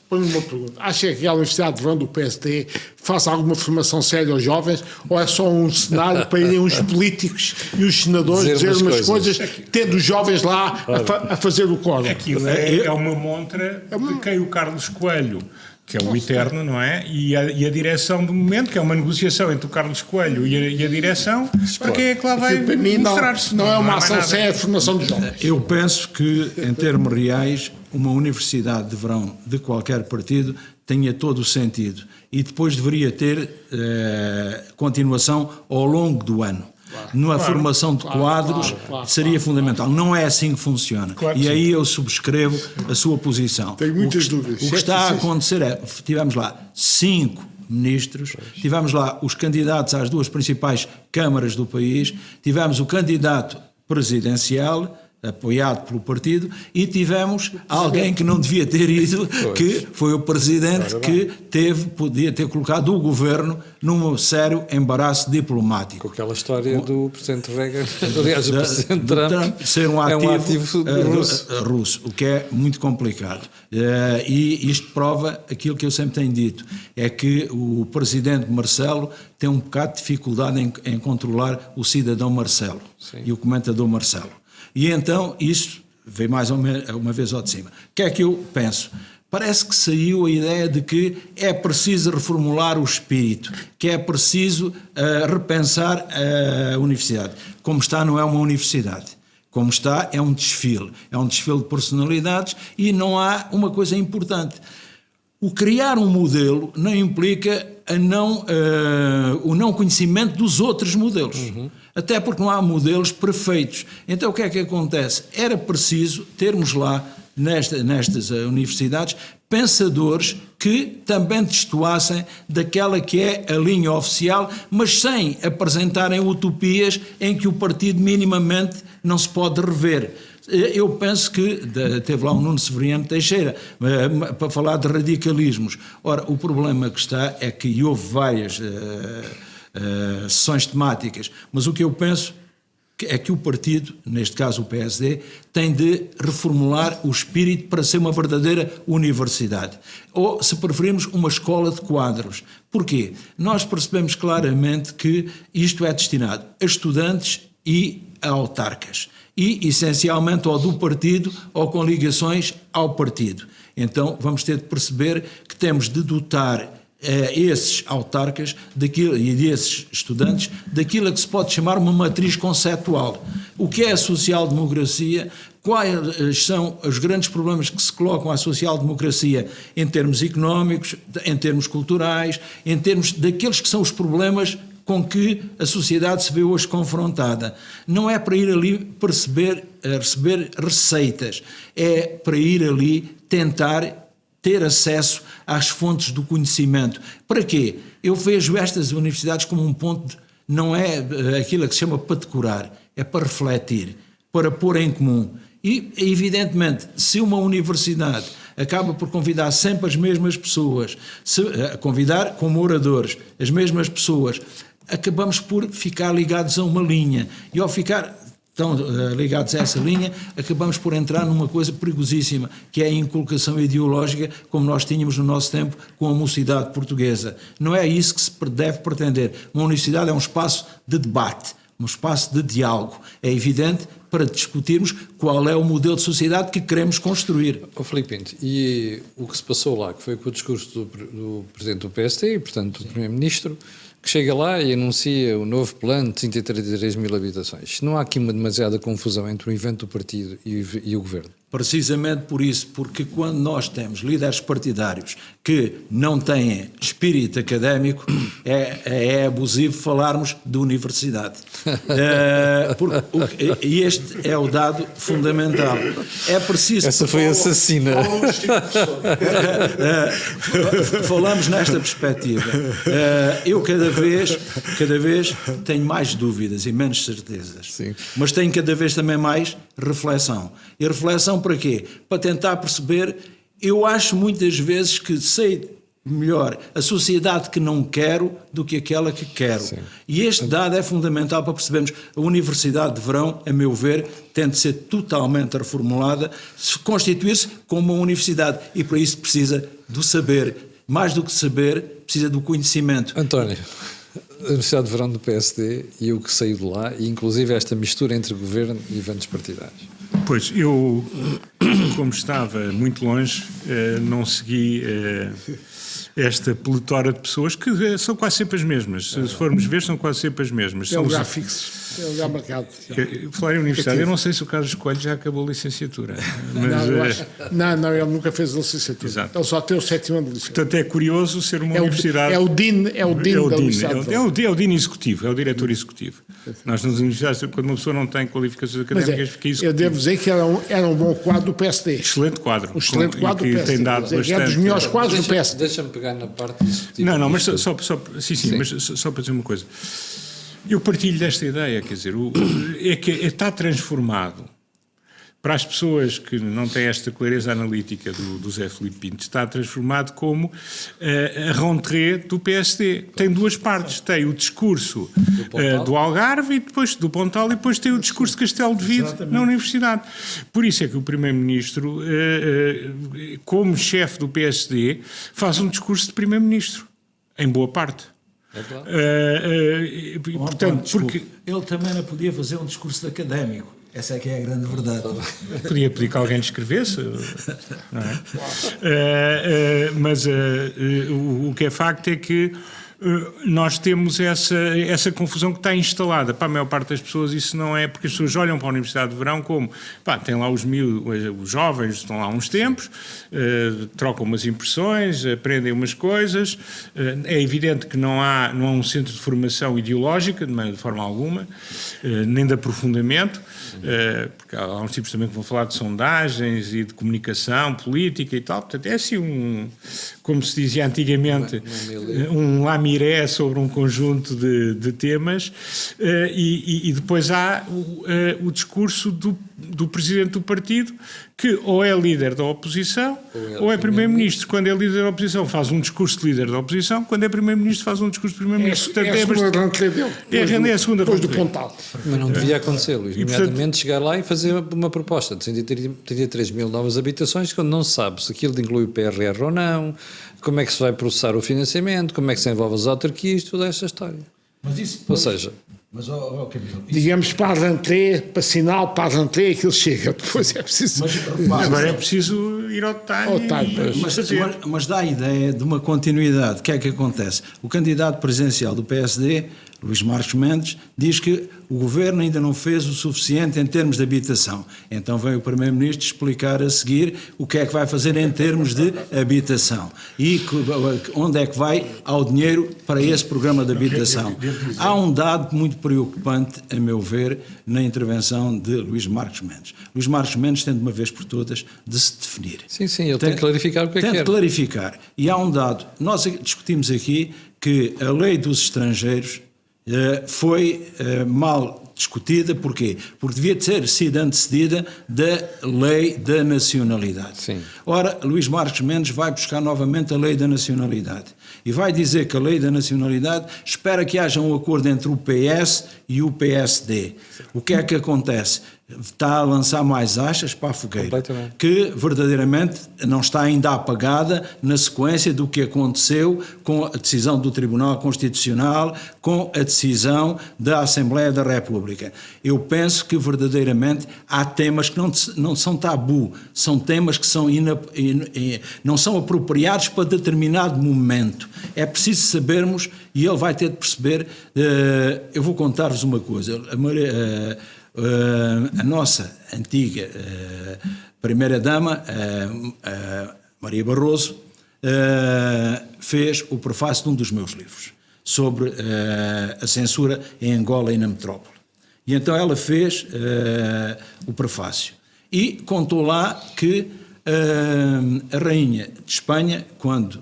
Ponho-lhe uma pergunta. Acha que a Universidade de Verão do PSD faz alguma formação séria aos jovens ou é só um cenário para irem os políticos e os senadores dizer umas coisas, tendo os jovens lá a fazer o coro? Aquilo é uma montra de quem o Carlos Coelho, que é o eterno, não é? E a direção do momento, que é uma negociação entre o Carlos Coelho e a direção, para quem é que lá vai Para mim mostrar-se? não é uma ação mais nada. séria de formação dos jovens. Eu penso que, em termos reais, uma universidade de verão de qualquer partido tenha todo o sentido e depois deveria ter continuação ao longo do ano. Na formação de quadros seria fundamental. Não é assim que funciona. Claro e que aí eu subscrevo a sua posição. Tenho muitas dúvidas. O que está a acontecer é, tivemos lá 5 ministros, tivemos lá os candidatos às 2 principais câmaras do país, tivemos o candidato presidencial, apoiado pelo partido, e tivemos alguém que não devia ter ido, que foi o presidente que podia ter colocado o governo num sério embaraço diplomático. Com aquela história do presidente Reagan, aliás, o presidente Trump ser um ativo, russo. russo, o que é muito complicado. E isto prova aquilo que eu sempre tenho dito, é que o presidente Marcelo tem um bocado de dificuldade em controlar o cidadão Marcelo. Sim. E o comentador Marcelo. E então isto veio mais uma vez ao de cima. O que é que eu penso? Parece que saiu a ideia de que é preciso reformular o espírito, que é preciso repensar a universidade. Como está, não é uma universidade. Como está, é um desfile de personalidades e não há uma coisa importante. O criar um modelo não implica o não conhecimento dos outros modelos. Até porque não há modelos perfeitos. Então o que é que acontece? Era preciso termos lá, nestas universidades, pensadores que também destoassem daquela que é a linha oficial, mas sem apresentarem utopias em que o partido minimamente não se pode rever. Eu penso que teve lá um Nuno Severiano Teixeira para falar de radicalismos. Ora, o problema que está é que houve várias sessões temáticas, mas o que eu penso é que o partido, neste caso o PSD, tem de reformular o espírito para ser uma verdadeira universidade. Ou, se preferirmos, uma escola de quadros. Porquê? Nós percebemos claramente que isto é destinado a estudantes e a autarcas e, essencialmente, ou do partido ou com ligações ao partido. Então, vamos ter de perceber que temos de dotar esses autarcas daquilo, e esses estudantes daquilo que se pode chamar uma matriz conceptual. O que é a social-democracia? Quais são os grandes problemas que se colocam à social-democracia em termos económicos, em termos culturais, em termos daqueles que são os problemas com que a sociedade se vê hoje confrontada. Não é para ir ali receber receitas, é para ir ali tentar ter acesso às fontes do conhecimento. Para quê? Eu vejo estas universidades como um ponto, não é aquilo que se chama para decorar, é para refletir, para pôr em comum. E, evidentemente, se uma universidade acaba por convidar sempre as mesmas pessoas, convidar como oradores as mesmas pessoas, acabamos por ficar ligados a uma linha. E ao ficar tão ligados a essa linha, acabamos por entrar numa coisa perigosíssima, que é a inculcação ideológica, como nós tínhamos no nosso tempo com a mocidade portuguesa. Não é isso que se deve pretender. Uma universidade é um espaço de debate, um espaço de diálogo. É evidente, para discutirmos qual é o modelo de sociedade que queremos construir. Filipe Pinto, e o que se passou lá, que foi com o discurso do Presidente do PSD e, portanto, do Primeiro-Ministro, que chega lá e anuncia o novo plano de 33 mil habitações. Não há aqui uma demasiada confusão entre o evento do partido e o Governo? Precisamente por isso, porque quando nós temos líderes partidários que não têm espírito académico, é abusivo falarmos de universidade. E este é o dado fundamental. É preciso... Essa foi assassina. Falamos nesta perspectiva. Eu cada vez tenho mais dúvidas e menos certezas. Sim. Mas tenho cada vez também mais reflexão. E reflexão para quê? Para tentar perceber, eu acho muitas vezes que sei melhor a sociedade que não quero do que aquela que quero. Sim. E este dado é fundamental para percebermos. A Universidade de Verão, a meu ver, tem de ser totalmente reformulada, constituir-se como uma universidade. E para isso precisa do saber. Mais do que saber, precisa do conhecimento. António, a Universidade de Verão do PSD e o que saiu de lá, e inclusive esta mistura entre governo e eventos partidários. Pois, eu, como estava muito longe, não segui esta pletora de pessoas que são quase sempre as mesmas. Se formos ver, são quase sempre as mesmas. É um lugar fixo, é um lugar marcado. Falar em universidade, eu não sei se o Carlos Coelho já acabou a licenciatura. Mas, não, ele nunca fez a licenciatura. Exato. Ele só tem o 7º ano de licenciatura. Portanto, é curioso ser uma universidade... É o Dean da universidade. É o Dean executivo, é o diretor executivo. Nós nas universidades, quando uma pessoa não tem qualificações académicas, fica executivo. Eu devo dizer que era um bom quadro do PSD. Excelente quadro. Um excelente quadro do que PSD. tem dado bastante... É dos melhores quadros do PSD. Deixa-me pegar na parte executiva. Não, mas só para dizer uma coisa. Eu partilho desta ideia, quer dizer, é que está transformado, para as pessoas que não têm esta clareza analítica do Zé Filipe Pinto, está transformado como a rentrée do PSD. Tem duas partes, tem o discurso do Algarve, e depois do Pontal, e depois tem o discurso de Castelo de Vide na Universidade. Por isso é que o Primeiro-Ministro, como chefe do PSD, faz um discurso de Primeiro-Ministro, em boa parte. É claro. Portanto, porque ele também não podia fazer um discurso académico. Essa é que é a grande verdade. podia pedir que alguém lhe escrevesse, não é? Mas o que é facto é que nós temos essa confusão que está instalada. Para a maior parte das pessoas isso não é, porque as pessoas olham para a Universidade de Verão como, tem lá os jovens, estão lá há uns tempos, trocam umas impressões, aprendem umas coisas, é evidente que não há um centro de formação ideológica, de forma alguma, nem de aprofundamento, porque há uns tipos também que vão falar de sondagens e de comunicação política e tal, portanto é assim como se dizia antigamente, um lamiré sobre um conjunto de temas, e depois há o discurso do presidente do partido, que ou é líder da oposição ou é primeiro-ministro. Quando é líder da oposição faz um discurso de líder da oposição, quando é primeiro-ministro faz um discurso de primeiro-ministro. É a segunda rentrée dele. É a segunda depois do rentrée. Pontal. Mas não devia acontecer, Luís. Nomeadamente chegar lá e fazer uma proposta de 133 mil novas habitações, quando não se sabe se aquilo inclui o PRR ou não, como é que se vai processar o financiamento, como é que se envolve as autarquias, toda esta história. Mas isso Ou seja, Mas, Camilo, Digamos, para a rentrée, para sinal, para a rentrée, aquilo chega. Depois é preciso... Agora é preciso ir ao detalhe. Ao detalhe, mas dá a ideia de uma continuidade. O que é que acontece? O candidato presidencial do PSD, Luís Marcos Mendes, diz que o governo ainda não fez o suficiente em termos de habitação. Então vem o primeiro-ministro explicar a seguir o que é que vai fazer em termos de habitação e onde é que vai ao dinheiro para esse programa de habitação. Há um dado muito preocupante, a meu ver, na intervenção de Luís Marcos Mendes. Luís Marcos Mendes tem de uma vez por todas de se definir. Sim, ele tem que clarificar o que é que Tem quer. de clarificar. E há um dado. Nós discutimos aqui que a lei dos estrangeiros foi mal discutida. Porquê? Porque devia ter sido antecedida da lei da nacionalidade. Sim. Ora, Luís Marcos Mendes vai buscar novamente a lei da nacionalidade e vai dizer que a lei da nacionalidade espera que haja um acordo entre o PS e o PSD. O que é que acontece? Está a lançar mais achas para a fogueira, que verdadeiramente não está ainda apagada na sequência do que aconteceu com a decisão do Tribunal Constitucional, com a decisão da Assembleia da República. Eu penso que verdadeiramente há temas que não são tabu, são temas que não são apropriados para determinado momento. É preciso sabermos, e ele vai ter de perceber. Eu vou contar-vos uma coisa. A nossa antiga primeira-dama, Maria Barroso, fez o prefácio de um dos meus livros sobre a censura em Angola e na metrópole. E então ela fez o prefácio e contou lá que a rainha de Espanha, quando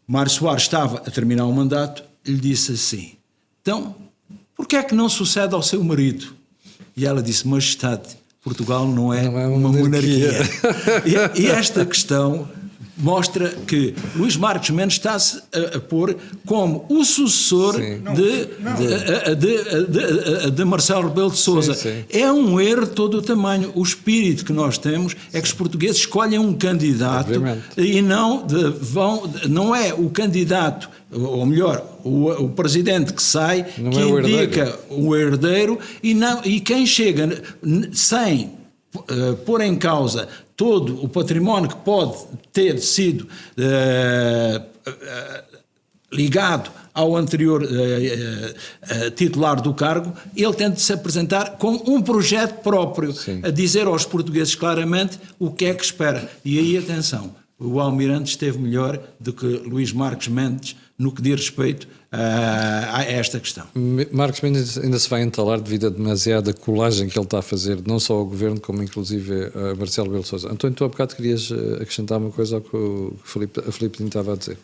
Mário Soares estava a terminar o mandato, lhe disse assim: então, porquê é que não sucede ao seu marido? E ela disse: Majestade, Portugal não é uma monarquia. E esta questão mostra que Luís Marcos Mendes está-se a pôr como o sucessor de Marcelo Rebelo de Sousa. Sim. É um erro de todo o tamanho. O espírito que nós temos é que os portugueses escolhem um candidato. Obviamente. E não é o candidato, ou melhor, o presidente que sai, não que indica o herdeiro, e quem chega sem pôr em causa todo o património que pode ter sido ligado ao anterior titular do cargo, ele tem de se apresentar com um projeto próprio, a dizer aos portugueses claramente o que é que espera. E aí, atenção, o Almirante esteve melhor do que Luís Marcos Mendes no que diz respeito a esta questão. Marcos Mendes ainda se vai entalar devido a demasiada colagem que ele está a fazer, não só ao governo, como inclusive a Marcelo Rebelo de Sousa. António, tu há bocado querias acrescentar uma coisa ao que o Filipe estava a dizer.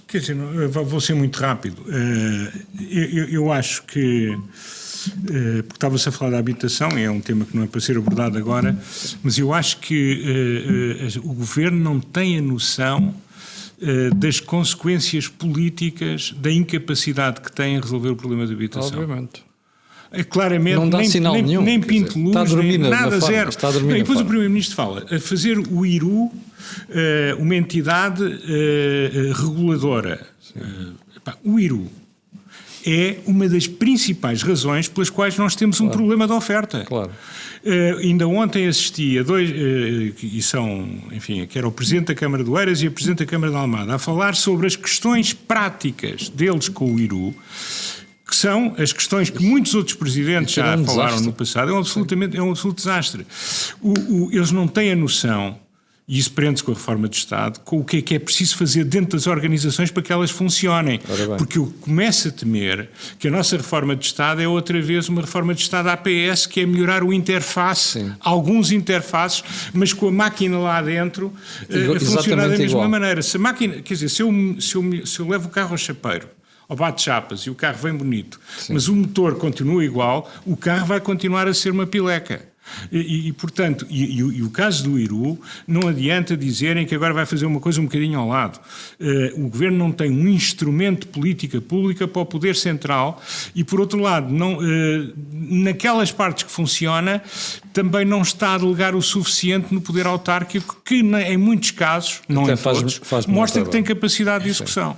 Quer dizer, vou ser muito rápido. Eu acho que, porque estava-se a falar da habitação, é um tema que não é para ser abordado agora, mas eu acho que o governo não tem a noção das consequências políticas da incapacidade que tem em resolver o problema da habitação. Obviamente. Claramente, não dá sinal nenhum, nem pinto luz, está a dormir nada, zero. Está a dormir. E depois o Primeiro-Ministro fala a fazer o IRU uma entidade reguladora. O IRU é uma das principais razões pelas quais nós temos um problema de oferta. Claro. Ainda ontem assisti a dois, e são, enfim, que era o Presidente da Câmara do Eiras e a Presidente da Câmara de Almada, a falar sobre as questões práticas deles com o IRU, que são as questões que muitos outros presidentes já falaram no passado. É um absoluto desastre. Eles não têm a noção, e isso prende-se com a reforma de Estado, com o que é preciso fazer dentro das organizações para que elas funcionem. Porque eu começo a temer que a nossa reforma de Estado é outra vez uma reforma de Estado APS, que é melhorar o interface, alguns interfaces, mas com a máquina lá dentro a funcionar da mesma maneira. Se a máquina, quer dizer, se eu levo o carro ao chapeiro, ao bate-chapas, e o carro vem bonito, mas o motor continua igual, o carro vai continuar a ser uma pileca. Portanto, o caso do IRU, não adianta dizerem que agora vai fazer uma coisa um bocadinho ao lado. O Governo não tem um instrumento de política pública para o poder central e, por outro lado, naquelas partes que funciona, também não está a delegar o suficiente no poder autárquico, que em muitos casos, não em todos, mostra que tem capacidade de execução.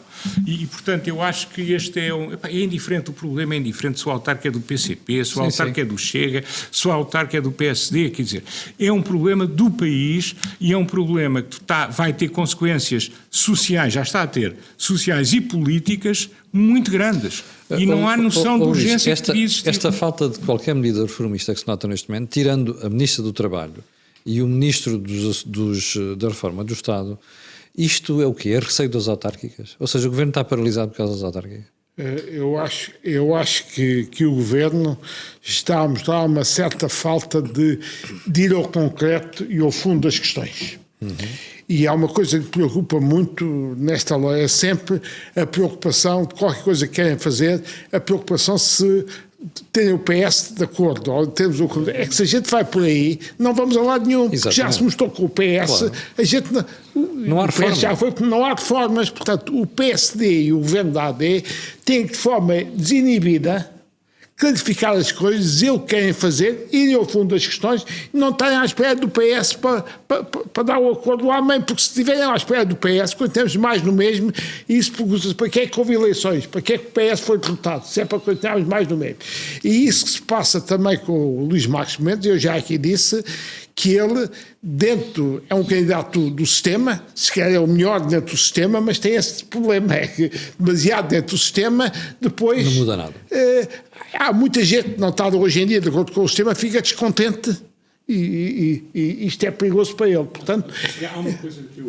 Portanto, eu acho que este é é indiferente, o problema é indiferente se o autarca é do PCP, se o autarca é do Chega, se o autarca é do PSD, quer dizer, é um problema do país e é um problema que vai ter consequências sociais, já está a ter, sociais e políticas muito grandes. E não há noção de urgência que devia existir. Esta falta de qualquer medida reformista que se nota neste momento, tirando a Ministra do Trabalho e o Ministro da Reforma do Estado, isto é o quê? É receio das autárquicas? Ou seja, o Governo está paralisado por causa das autárquicas? Eu acho que o Governo está a mostrar uma certa falta de ir ao concreto e ao fundo das questões. E há uma coisa que preocupa muito nesta lei, é sempre a preocupação de qualquer coisa que querem fazer, a preocupação se tem o PS de acordo, ou temos o acordo. É que se a gente vai por aí, não vamos a lado nenhum, porque já se mostrou com o PS, claro. A gente não há reformas. Já foi, não há reformas, portanto, o PSD e o governo da AD têm que, de forma desinibida, clarificar as coisas, dizer o que querem fazer, irem ao fundo das questões e não estarem à espera do PS para dar o acordo à mãe, porque se estiverem à espera do PS, quando temos mais no mesmo, isso pergunta-se para que é que houve eleições, para que é que o PS foi derrotado, se é para continuarmos mais no mesmo. E isso que se passa também com o Luís Marques Mendes, eu já aqui disse que ele é um candidato do sistema, se calhar é o melhor dentro do sistema, mas tem esse problema, é que demasiado dentro do sistema, depois... Não muda nada. Há muita gente que não está hoje em dia de acordo com o sistema, fica descontente e isto é perigoso para ele, portanto... Há uma coisa que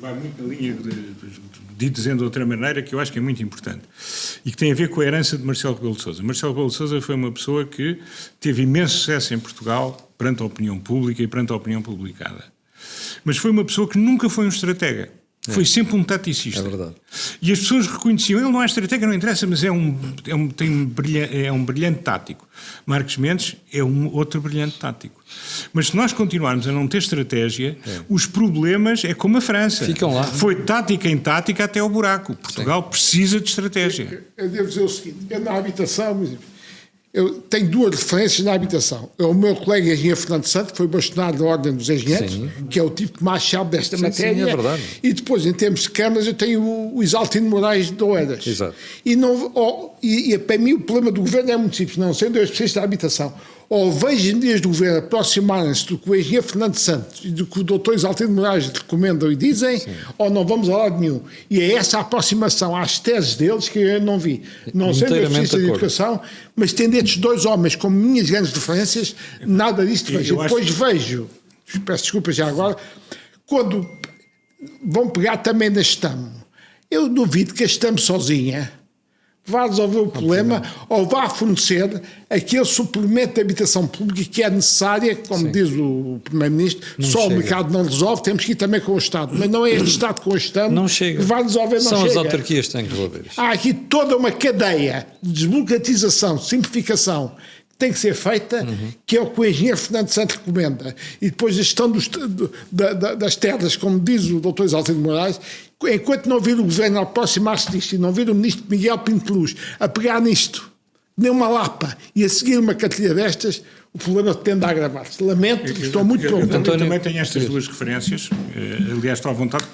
vai muito na linha de dizendo de outra maneira, que eu acho que é muito importante e que tem a ver com a herança de Marcelo Rebelo de Sousa. Marcelo Rebelo de Sousa foi uma pessoa que teve imenso sucesso em Portugal perante a opinião pública e perante a opinião publicada. Mas foi uma pessoa que nunca foi um estratega. Foi sempre um taticista. É verdade. E as pessoas reconheciam, ele não é estratega, não interessa, mas é um brilhante tático. Marques Mendes é um outro brilhante tático. Mas se nós continuarmos a não ter estratégia, os problemas é como a França. Ficam lá. Foi tática em tática até ao buraco. Portugal precisa de estratégia. Eu devo dizer o seguinte, eu na habitação... Eu tenho duas referências na habitação. É o meu colega engenheiro Fernando Santos, que foi bastonário da Ordem dos Engenheiros, que é o tipo que mais sabe desta matéria. Sim, é verdade. E depois, em termos de câmaras, eu tenho o Isaltino Moraes de Oeiras. Exato. E para mim o problema do governo é muito simples, não sendo eu especialista da habitação. Ou vejo as medidas do governo aproximarem-se do que o engenheiro Fernando Santos e do que o doutor Isaltino Moraes recomendam e dizem, ou não vamos a lado nenhum. E é essa a aproximação às teses deles que eu não vi. Não sendo eu especialista de educação, mas tendo estes dois homens como minhas grandes referências, nada disto vejo. Depois vejo, peço desculpa já agora, quando vão pegar também na STAM, eu duvido que a STAM sozinha vá resolver o problema ou vá fornecer aquele suplemento de habitação pública que é necessária, como diz o Primeiro-Ministro, só chega. O mercado não resolve, temos que ir também com o Estado, mas não é este Estado com o Estado não chega. Que vai resolver, não São chega. As autarquias que têm que resolver isto. Há aqui toda uma cadeia de desburocratização, simplificação, que tem que ser feita, que é o que o engenheiro Fernando Santos recomenda. E depois a gestão das terras, como diz o doutor Isaltino Moraes, enquanto não vir o governo a aproximar-se disto e não vir o ministro Miguel Pinto Luz a pegar nisto, nem uma lapa, e a seguir uma cartilha destas, o problema tende a agravar-se. Lamento, estou muito preocupado. Eu também tenho estas duas referências. Aliás, estou à vontade,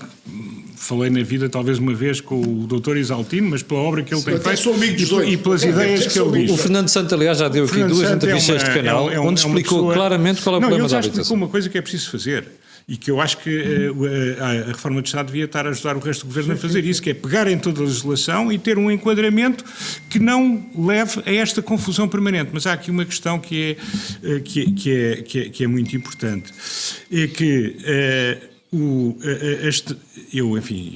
falei na vida talvez uma vez com o doutor Isaltino, mas pela obra que ele tem feito e pelas ideias que ele diz. O Fernando Santos, aliás, já deu aqui duas entrevistas de canal, onde explicou claramente qual é o problema da habitação. Ele já explicou uma coisa que é preciso fazer. E que eu acho que a reforma do Estado devia estar a ajudar o resto do Governo a fazer isso, que é pegar em toda a legislação e ter um enquadramento que não leve a esta confusão permanente. Mas há aqui uma questão que é muito importante. É que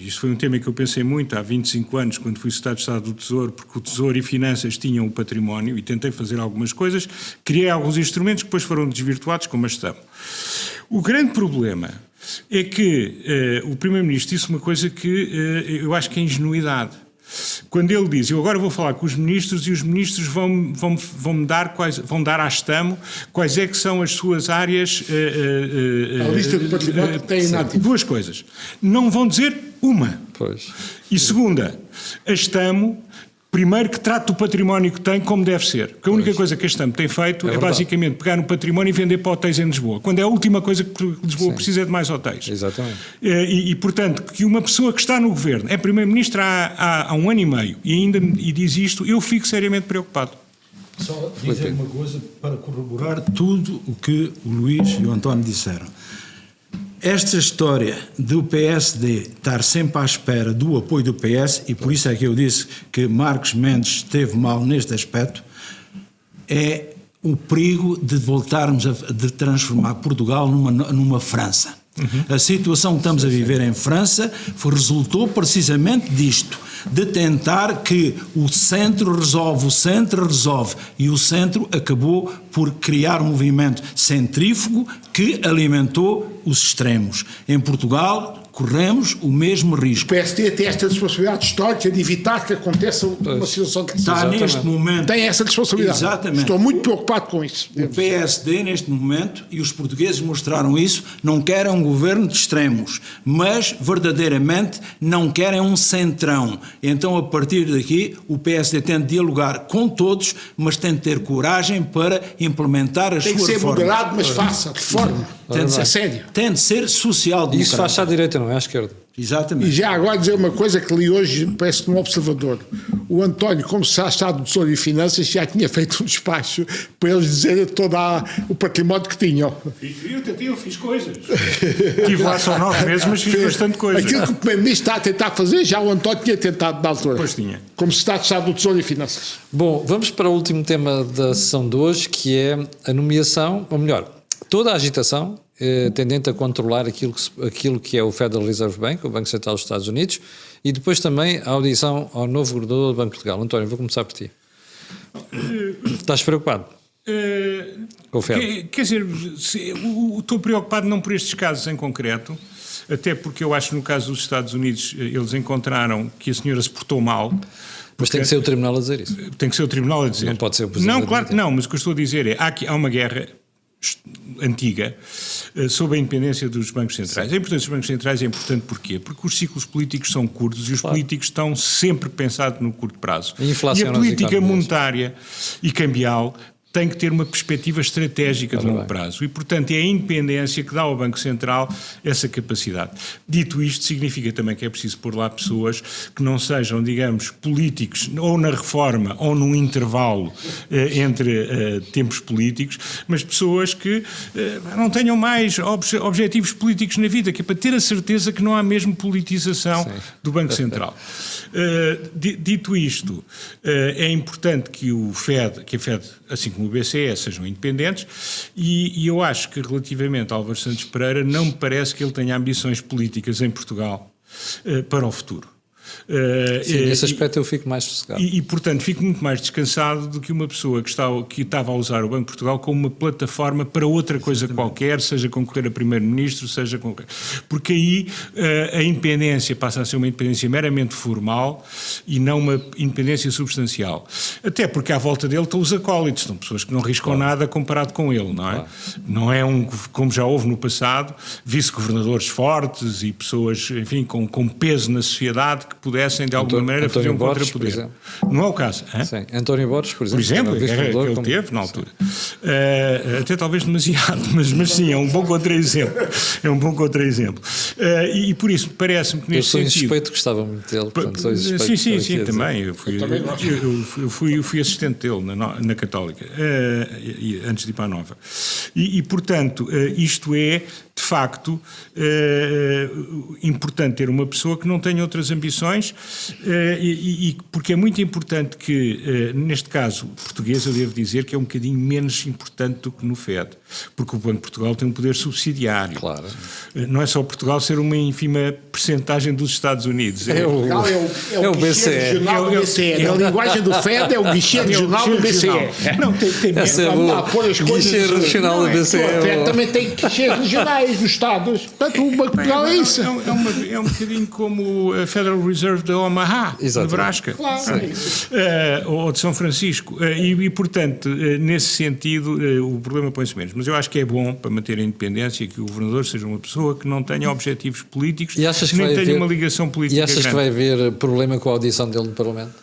isto foi um tema que eu pensei muito há 25 anos, quando fui Secretário de Estado do Tesouro, porque o Tesouro e Finanças tinham o património e tentei fazer algumas coisas, criei alguns instrumentos que depois foram desvirtuados, como a gestão. O grande problema é que o Primeiro-Ministro disse uma coisa que eu acho que é ingenuidade. Quando ele diz, eu agora vou falar com os ministros e os ministros vão dar à STAMO quais é que são as suas áreas... a lista de património que tem inativo. Duas coisas. Não vão dizer uma. Pois. E segunda, a STAMO Primeiro que trate o património que tem como deve ser. Porque a única coisa que este AMP tem feito é basicamente pegar no património e vender para hotéis em Lisboa. Quando é a última coisa que Lisboa precisa é de mais hotéis. Exatamente. Portanto, que uma pessoa que está no governo, é primeiro-ministro há um ano e meio, e diz isto, eu fico seriamente preocupado. Só dizer uma coisa para corroborar tudo o que o Luís e o António disseram. Esta história do PSD estar sempre à espera do apoio do PS, e por isso é que eu disse que Marcos Mendes esteve mal neste aspecto, é o perigo de voltarmos de transformar Portugal numa França. A situação que estamos a viver em França resultou precisamente disto, de tentar que o centro resolve, e o centro acabou por criar um movimento centrífugo que alimentou os extremos. Em Portugal corremos o mesmo risco. O PSD tem esta responsabilidade histórica de evitar que aconteça uma situação que Está neste momento. Tem essa responsabilidade. Exatamente. Estou muito preocupado com isso. O PSD, neste momento, e os portugueses mostraram isso, não querem um governo de extremos, mas verdadeiramente não querem um centrão. Então, a partir daqui, o PSD tem de dialogar com todos, mas tem de ter coragem para implementar as Tem que suas ser reformas. moderado, mas faça reforma. Tem de ser sério. Tem de ser social-democrata. Isso faz à direita, não é à esquerda. Exatamente. E já agora dizer uma coisa que li hoje, parece que no Observador. O António, como se já está do Tesouro e Finanças, já tinha feito um despacho para eles dizerem todo o património que tinham. Eu fiz coisas. Estive lá só 9 meses, mas fiz bastante coisa. Aquilo que o Primeiro-Ministro está a tentar fazer, já o António tinha tentado na altura. Pois tinha. Como se está de Estado do Tesouro e Finanças. Bom, vamos para o último tema da sessão de hoje, que é a nomeação, ou melhor, toda a agitação tendente a controlar aquilo que é o Federal Reserve Bank, o Banco Central dos Estados Unidos, e depois também a audição ao novo governador do Banco de Portugal. António, vou começar por ti. Estás preocupado com o Fed? Quer dizer, estou preocupado não por estes casos em concreto, até porque eu acho que no caso dos Estados Unidos eles encontraram que a senhora se portou mal. Mas tem que ser o Tribunal a dizer isso. Tem que ser o Tribunal a dizer. Não pode ser o Presidente. Não, claro que não, mas o que eu estou a dizer é há uma guerra antiga sobre a independência dos bancos centrais. Sim. A importância dos bancos centrais é importante porquê? Porque os ciclos políticos são curtos e os políticos estão sempre pensados no curto prazo. E a política monetária e cambial tem que ter uma perspectiva estratégica de longo prazo e, portanto, é a independência que dá ao Banco Central essa capacidade. Dito isto, significa também que é preciso pôr lá pessoas que não sejam, digamos, políticos ou na reforma ou num intervalo entre tempos políticos, mas pessoas que não tenham mais objetivos políticos na vida, que é para ter a certeza que não há mesmo politização do Banco Central. Dito isto, é importante que a Fed, assim como o BCE, sejam independentes e eu acho que relativamente a Álvaro Santos Pereira não me parece que ele tenha ambições políticas em Portugal para o futuro. Sim, nesse aspecto eu fico mais sossegado. Portanto, fico muito mais descansado do que uma pessoa que estava a usar o Banco de Portugal como uma plataforma para outra coisa qualquer, seja concorrer a primeiro-ministro, seja concorrer. Porque aí a independência passa a ser uma independência meramente formal e não uma independência substancial. Até porque à volta dele estão os acólitos, estão pessoas que não riscam nada comparado com ele, não é? Não é como já houve no passado, vice-governadores fortes e pessoas, enfim, com peso na sociedade que pudessem de alguma maneira fazer um contrapoder. Não é o caso. Sim. António Borges, por exemplo. Por exemplo, que ele teve na altura. Até talvez demasiado, mas sim, é um bom contra-exemplo. É um bom contra-exemplo. E por isso parece-me que neste sentido... Eu sou insuspeito, gostava muito dele. Portanto, sim, também. Eu fui assistente dele na Católica, antes de ir para a Nova. E portanto, isto é, de facto, importante ter uma pessoa que não tenha outras ambições porque é muito importante que, neste caso português, eu devo dizer que é um bocadinho menos importante do que no FED, porque o Banco de Portugal tem um poder subsidiário. Claro. Não é só Portugal ser uma ínfima percentagem dos Estados Unidos. É o BCE. Regional do BCE. Na linguagem do FED é o guichê regional do BCE. Não, tem essa é boa. Guichê regional do BCE. O FED também tem guichês regionais dos Estados. Portanto, o Banco de Portugal é isso. É um bocadinho como a Federal Reserve de Omaha, Nebraska, ou de São Francisco. Portanto, nesse sentido, o problema põe-se menos. Mas eu acho que é bom para manter a independência que o governador seja uma pessoa que não tenha objetivos políticos, nem tenha uma ligação política. E achas que vai haver problema com a audição dele no Parlamento?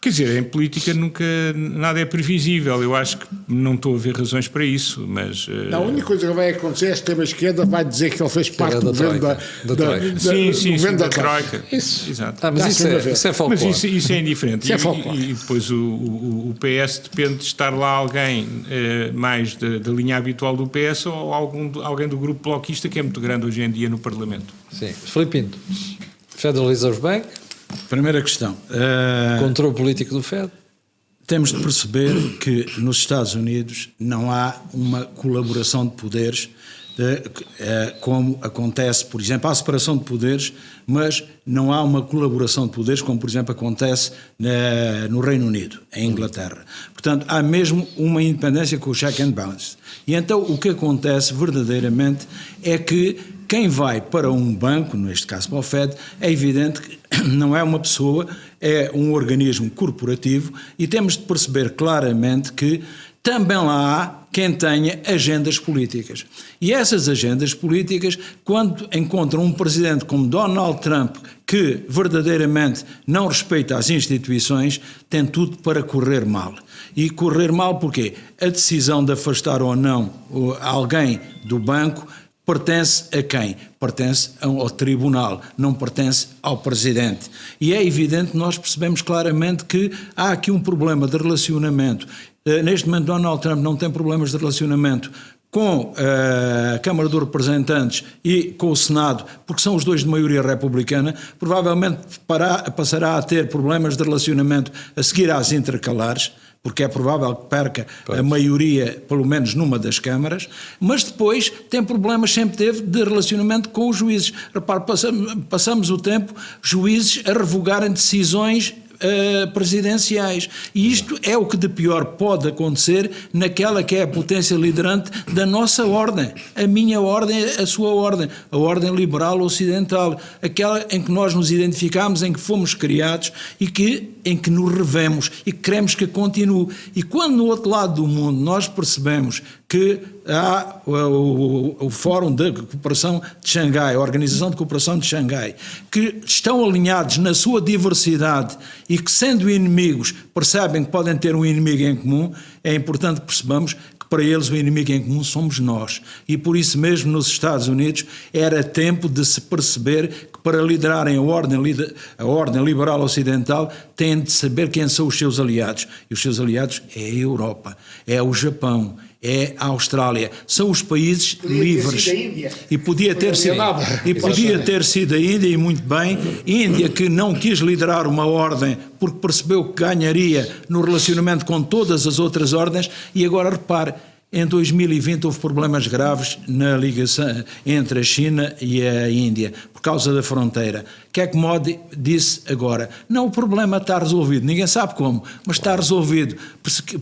Quer dizer, em política nunca nada é previsível. Eu acho que não estou a ver razões para isso, mas... A única coisa que vai acontecer é que a extrema-esquerda vai dizer que ele fez parte do governo da Sim, da Troika. Troika. Isso. Exato. Mas isso é folclore. Mas isso é indiferente. Isso é folclore. E depois o PS depende de estar lá alguém mais da linha habitual do PS ou alguém do grupo bloquista, que é muito grande hoje em dia no Parlamento. Sim. Filipe Pinto, Federal Reserve Bank, Primeira questão. controle político do Fed. Temos de perceber que nos Estados Unidos não há uma colaboração de poderes como acontece, por exemplo, há separação de poderes, mas não há uma colaboração de poderes como, por exemplo, acontece no Reino Unido, em Inglaterra. Portanto, há mesmo uma independência com o check and balance. E então o que acontece verdadeiramente é que quem vai para um banco, neste caso para o Fed, é evidente que não é uma pessoa, é um organismo corporativo e temos de perceber claramente que também lá há quem tenha agendas políticas. E essas agendas políticas, quando encontram um presidente como Donald Trump, que verdadeiramente não respeita as instituições, tem tudo para correr mal. E correr mal porque a decisão de afastar ou não alguém do banco pertence a quem? Pertence ao tribunal, não pertence ao presidente. E é evidente que nós percebemos claramente que há aqui um problema de relacionamento. Neste momento Donald Trump não tem problemas de relacionamento com a Câmara dos Representantes e com o Senado, porque são os dois de maioria republicana, provavelmente passará a ter problemas de relacionamento a seguir às intercalares, porque é provável que perca a maioria, pelo menos numa das câmaras, mas depois tem problemas, sempre teve, de relacionamento com os juízes. Repare, passamos o tempo, juízes a revogarem decisões presidenciais. E isto é o que de pior pode acontecer naquela que é a potência liderante da nossa ordem. A minha ordem, a sua ordem. A ordem liberal ocidental. Aquela em que nós nos identificamos, em que fomos criados e em que nos revemos e que queremos que continue. E quando no outro lado do mundo nós percebemos que há o Fórum de Cooperação de Xangai, a Organização de Cooperação de Xangai, que estão alinhados na sua diversidade e que, sendo inimigos, percebem que podem ter um inimigo em comum, é importante que percebamos que para eles o inimigo em comum somos nós. E por isso mesmo nos Estados Unidos era tempo de se perceber que para liderarem a ordem liberal ocidental têm de saber quem são os seus aliados. E os seus aliados é a Europa, é o Japão, é a Austrália, são os países livres. E podia ter sido a Índia, e muito bem. Índia que não quis liderar uma ordem porque percebeu que ganharia no relacionamento com todas as outras ordens, e agora repare, em 2020 houve problemas graves na ligação entre a China e a Índia, por causa da fronteira. O que é que Modi disse agora? Não, o problema está resolvido, ninguém sabe como, mas está resolvido.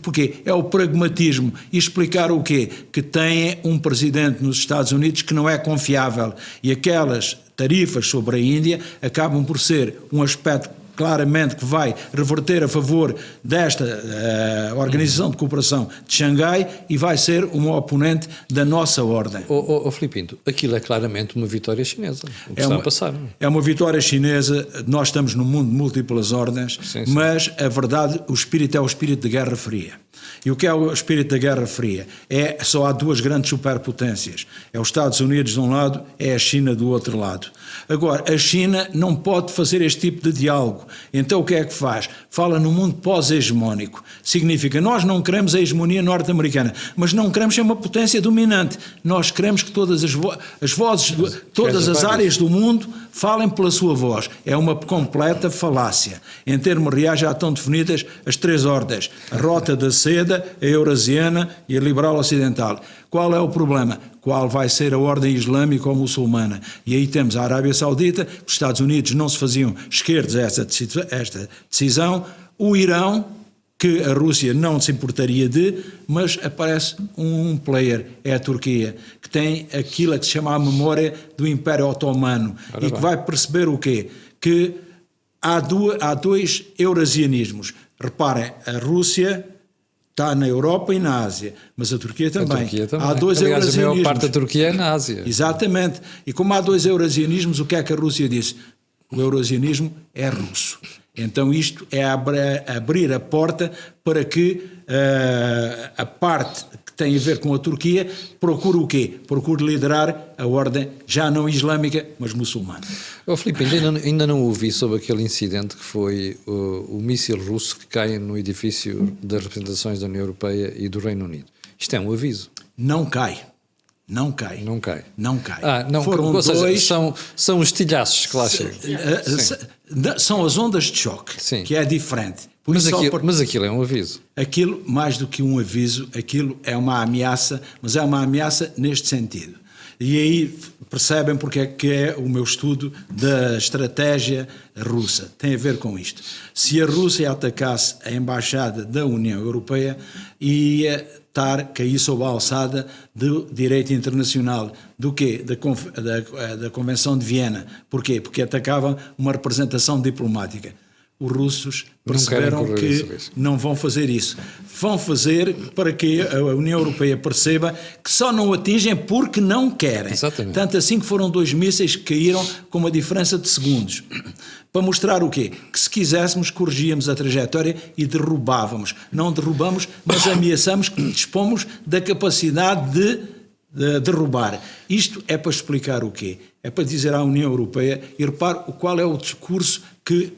Porque é o pragmatismo. E explicar o quê? Que tem um presidente nos Estados Unidos que não é confiável. E aquelas tarifas sobre a Índia acabam por ser um aspecto claramente que vai reverter a favor desta Organização de Cooperação de Xangai e vai ser uma oponente da nossa ordem. Filipe Pinto, aquilo é claramente uma vitória chinesa, o que está a passar. É uma vitória chinesa, nós estamos num mundo de múltiplas ordens, sim. Mas a verdade, o espírito é o espírito de Guerra Fria. E o que é o espírito da Guerra Fria? Só há duas grandes superpotências. É os Estados Unidos de um lado, é a China do outro lado. Agora, a China não pode fazer este tipo de diálogo. Então o que é que faz? Fala no mundo pós-hegemónico. Significa, nós não queremos a hegemonia norte-americana, mas não queremos ser uma potência dominante. Nós queremos que todas as vozes, todas as áreas do mundo falem pela sua voz. É uma completa falácia. Em termos reais já estão definidas as três ordens. A rota da seda, a eurasiana e a liberal ocidental. Qual é o problema? Qual vai ser a ordem islâmica ou muçulmana? E aí temos a Arábia Saudita, os Estados Unidos não se faziam esquerdos a esta decisão, o Irão, que a Rússia não se importaria mas aparece um player, é a Turquia, que tem aquilo que se chama a memória do Império Otomano e que vai perceber o quê? Que há dois eurasianismos. Reparem, a Rússia está na Europa e na Ásia, mas a Turquia também. Há dois eurasianismos. A maior parte da Turquia é na Ásia. Exatamente. E como há dois eurasianismos, o que é que a Rússia disse? O eurasianismo é russo. Então isto é abrir a porta para que a parte que tem a ver com a Turquia procure o quê? Procure liderar a ordem já não islâmica, mas muçulmana. Filipe, ainda não ouvi sobre aquele incidente que foi o míssil russo que cai no edifício das representações da União Europeia e do Reino Unido. Isto é um aviso. Não cai. Não cai. Não cai. Não cai. Não, Foram ou seja, dois... são os tilhaços que lá chegam. São as ondas de choque, Sim. que é diferente. Mas aquilo é um aviso. Aquilo, mais do que um aviso, aquilo é uma ameaça, mas é uma ameaça neste sentido. E aí percebem porque é que é o meu estudo da estratégia russa. Tem a ver com isto. Se a Rússia atacasse a embaixada da União Europeia, ia cair sob a alçada do direito internacional. Do quê? Da Convenção de Viena. Porquê? Porque atacavam uma representação diplomática. Os russos perceberam que não vão fazer isso. Vão fazer para que a União Europeia perceba que só não atingem porque não querem. Exatamente. Tanto assim que foram 2 mísseis que caíram com uma diferença de segundos. Para mostrar o quê? Que se quiséssemos corrigíamos a trajetória e derrubávamos. Não derrubamos, mas ameaçamos que dispomos da capacidade de derrubar. Isto é para explicar o quê? É para dizer à União Europeia, e repare qual é o discurso que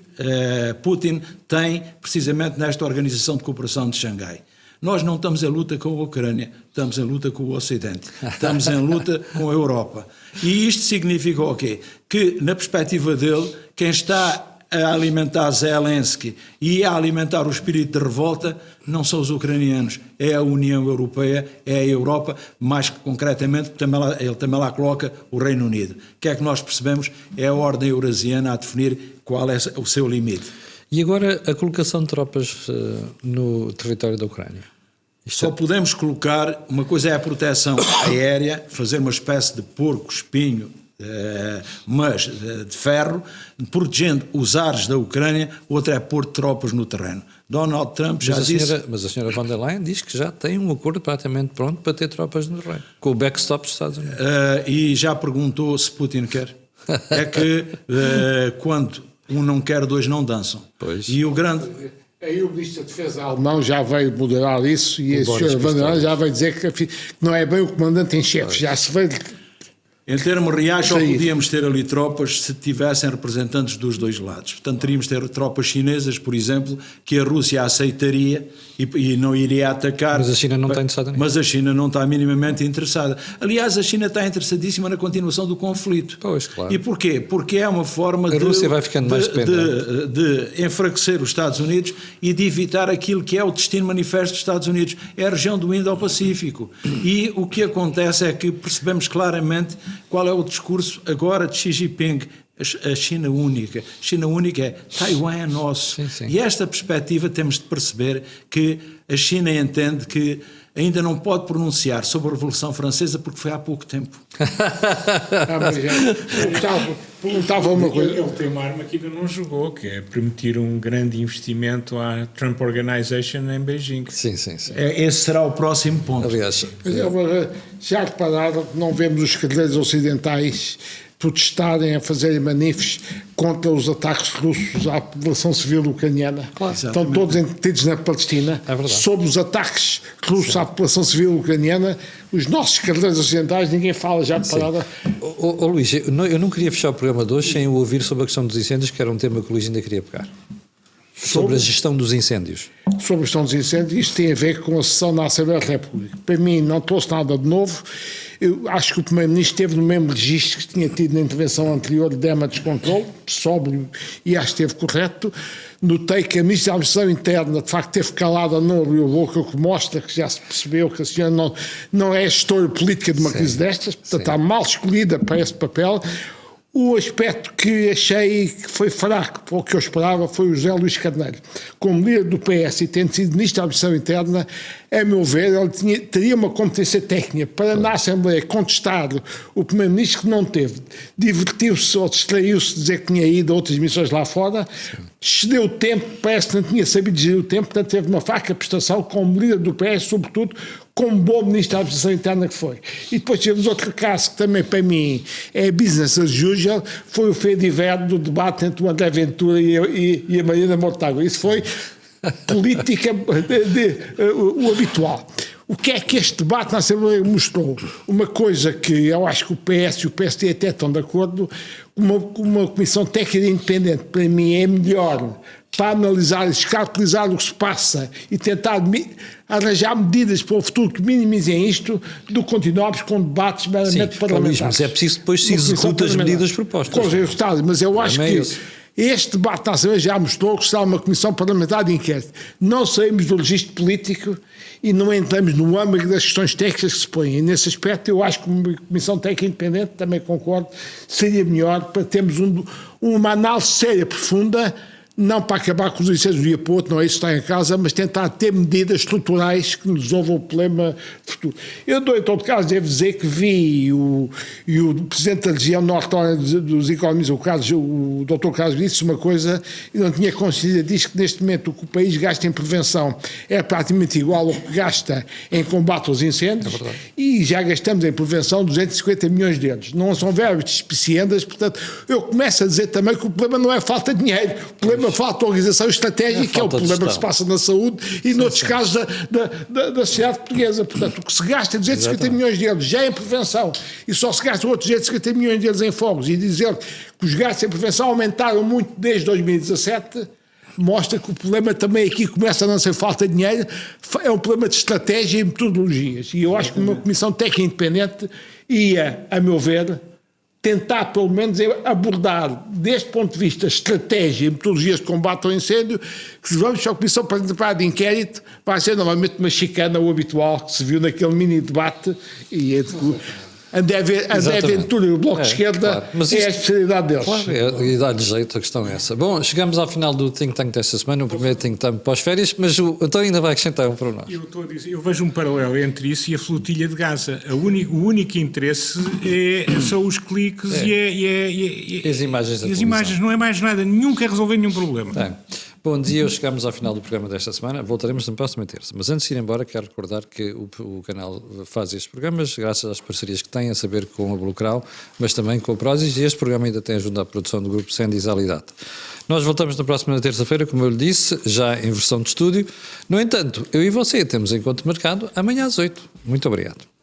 Putin tem precisamente nesta Organização de Cooperação de Xangai. Nós não estamos em luta com a Ucrânia, estamos em luta com o Ocidente, estamos em luta com a Europa. E isto significa o quê? Que, na perspectiva dele, quem está a alimentar Zelensky e a alimentar o espírito de revolta não são os ucranianos, é a União Europeia, é a Europa, mais concretamente, ele também lá coloca o Reino Unido. O que é que nós percebemos? É a ordem eurasiana a definir qual é o seu limite. E agora a colocação de tropas no território da Ucrânia? Só podemos colocar, uma coisa é a proteção aérea, fazer uma espécie de porco-espinho, mas de ferro, protegendo os ares da Ucrânia, outra é pôr tropas no terreno. Donald Trump já disse... Mas a senhora von der Leyen diz que já tem um acordo praticamente pronto para ter tropas no terreno, com o backstop dos Estados Unidos. E já perguntou se Putin quer. É que quando um não quer, 2 não dançam. Pois. E o grande... Aí o Ministro da Defesa alemão já veio moderar isso e a senhora von der Leyen já veio dizer que não é bem o comandante em chefe, já se veio... Em termos reais, só podíamos ter ali tropas se tivessem representantes dos 2 lados. Portanto, teríamos de ter tropas chinesas, por exemplo, que a Rússia aceitaria e não iria atacar. Mas a China não está interessada nisso. Mas a China não está minimamente interessada. Aliás, a China está interessadíssima na continuação do conflito. Pois, claro. E porquê? Porque é uma forma a Rússia vai ficando mais dependente. de enfraquecer os Estados Unidos e de evitar aquilo que é o destino manifesto dos Estados Unidos. É a região do Indo-Pacífico. E o que acontece é que percebemos claramente qual é o discurso agora de Xi Jinping, a China única. China única é Taiwan é nosso. Sim, sim. E esta perspectiva temos de perceber que a China entende que ainda não pode pronunciar sobre a Revolução Francesa porque foi há pouco tempo. Perguntava uma coisa. Ele tem uma arma que ainda não jogou, que é permitir um grande investimento à Trump Organization em Beijing. Sim, sim, sim. Esse será o próximo ponto. Aliás, Já repararam que não vemos os carreiros ocidentais protestarem, a fazerem manifes contra os ataques russos à população civil ucraniana. Claro. Estão todos entretidos na Palestina. É verdade. Sobre os ataques russos à população civil ucraniana, os nossos carreiros ocidentais, ninguém fala, já repararam. Luís, eu não queria fechar o programa de hoje sem ouvir sobre a questão dos incêndios, que era um tema que o Luís ainda queria pegar. Sobre a gestão dos incêndios. Sobre a gestão dos incêndios, isto tem a ver com a sessão na Assembleia da República. Para mim não trouxe nada de novo. Eu acho que o Primeiro-Ministro esteve no mesmo registro que tinha tido na intervenção anterior de damage control, sóbrio, e acho que esteve correto. Notei que a Ministra da Administração Interna, de facto, teve calada, não abriu a boca, o que mostra que já se percebeu que a senhora não é gestora política de uma crise destas, portanto está mal escolhida para esse papel. O aspecto que achei que foi fraco, ou que eu esperava, foi o José Luís Carneiro. Como líder do PS e tendo sido Ministro da Administração Interna, a meu ver, ele teria uma competência técnica para na Assembleia contestar o Primeiro-Ministro que não teve. Divertiu-se ou distraiu-se de dizer que tinha ido a outras missões lá fora, cedeu o tempo, parece que não tinha sabido gerir o tempo, portanto teve uma fraca prestação como líder do PS, sobretudo como bom ministro da Administração Interna que foi. E depois tivemos outro caso que também para mim é business as usual, foi o feio de inverno do debate entre o André Ventura e a Mariana Mortágua. Isso foi política o habitual. O que é que este debate na Assembleia mostrou? Uma coisa que eu acho que o PS e o PSD até estão de acordo, uma comissão técnica independente para mim é melhor para analisar e escalpelizar o que se passa e tentar arranjar medidas para o futuro que minimizem isto, do que continuarmos com debates meramente parlamentares. Mas é preciso depois se executar as medidas propostas. Com os resultados, mas eu acho que este debate na Assembleia já mostrou que será uma comissão parlamentar de inquérito. Não saímos do registro político e não entramos no âmbito das questões técnicas que se põem. E nesse aspecto eu acho que uma comissão técnica independente, também concordo, seria melhor para termos uma análise séria, profunda, não para acabar com os incêndios de um dia para o outro, não é isso que está em casa, mas tentar ter medidas estruturais que nos resolvam o problema futuro. Eu dou, em todo caso, devo dizer que vi o Presidente da Região Norte dos Economistas, o Dr. Carlos, disse uma coisa e não tinha consciência disso, que neste momento o que o país gasta em prevenção é praticamente igual ao que gasta em combate aos incêndios, e já gastamos em prevenção 250 milhões deles. Não são verbas despiciendas, portanto, eu começo a dizer também que o problema não é falta de dinheiro, o problema falta de organização estratégica, que é o problema que se passa na saúde e noutros casos da sociedade portuguesa. Portanto, o que se gasta é 250 milhões de euros já em prevenção e só se gastam outros 250 milhões de euros em fogos, e dizer que os gastos em prevenção aumentaram muito desde 2017 mostra que o problema também aqui começa a não ser falta de dinheiro, é um problema de estratégia e metodologias. E eu acho que uma comissão técnica independente ia, a meu ver, tentar, pelo menos, abordar, deste ponto de vista, estratégia e metodologias de combate ao incêndio, que se vamos para a Comissão Parlamentar de Inquérito, vai ser novamente uma chicana, o habitual, que se viu naquele mini-debate, e André Ventura e o Bloco de Esquerda, claro. Mas é a especialidade deles. Claro, e dá-lhe jeito, a questão é essa. Bom, chegamos ao final do Think Tank desta semana, o primeiro Think Tank pós-férias, mas o António ainda vai acrescentar um para nós. Eu estou a dizer, eu vejo um paralelo entre isso e a flotilha de Gaza. O único interesse são os cliques e as imagens da televisão. Imagens, não é mais nada, nenhum quer resolver nenhum problema. Bom dia, chegamos ao final do programa desta semana, voltaremos na próxima terça, mas antes de ir embora quero recordar que o canal faz estes programas graças às parcerias que tem, a saber com a Blucral, mas também com a Prozis, e este programa ainda tem ajuda à produção do grupo Sendis Alidade. Nós voltamos na próxima terça-feira, como eu lhe disse, já em versão de estúdio. No entanto, eu e você temos encontro marcado amanhã às 8. Muito obrigado.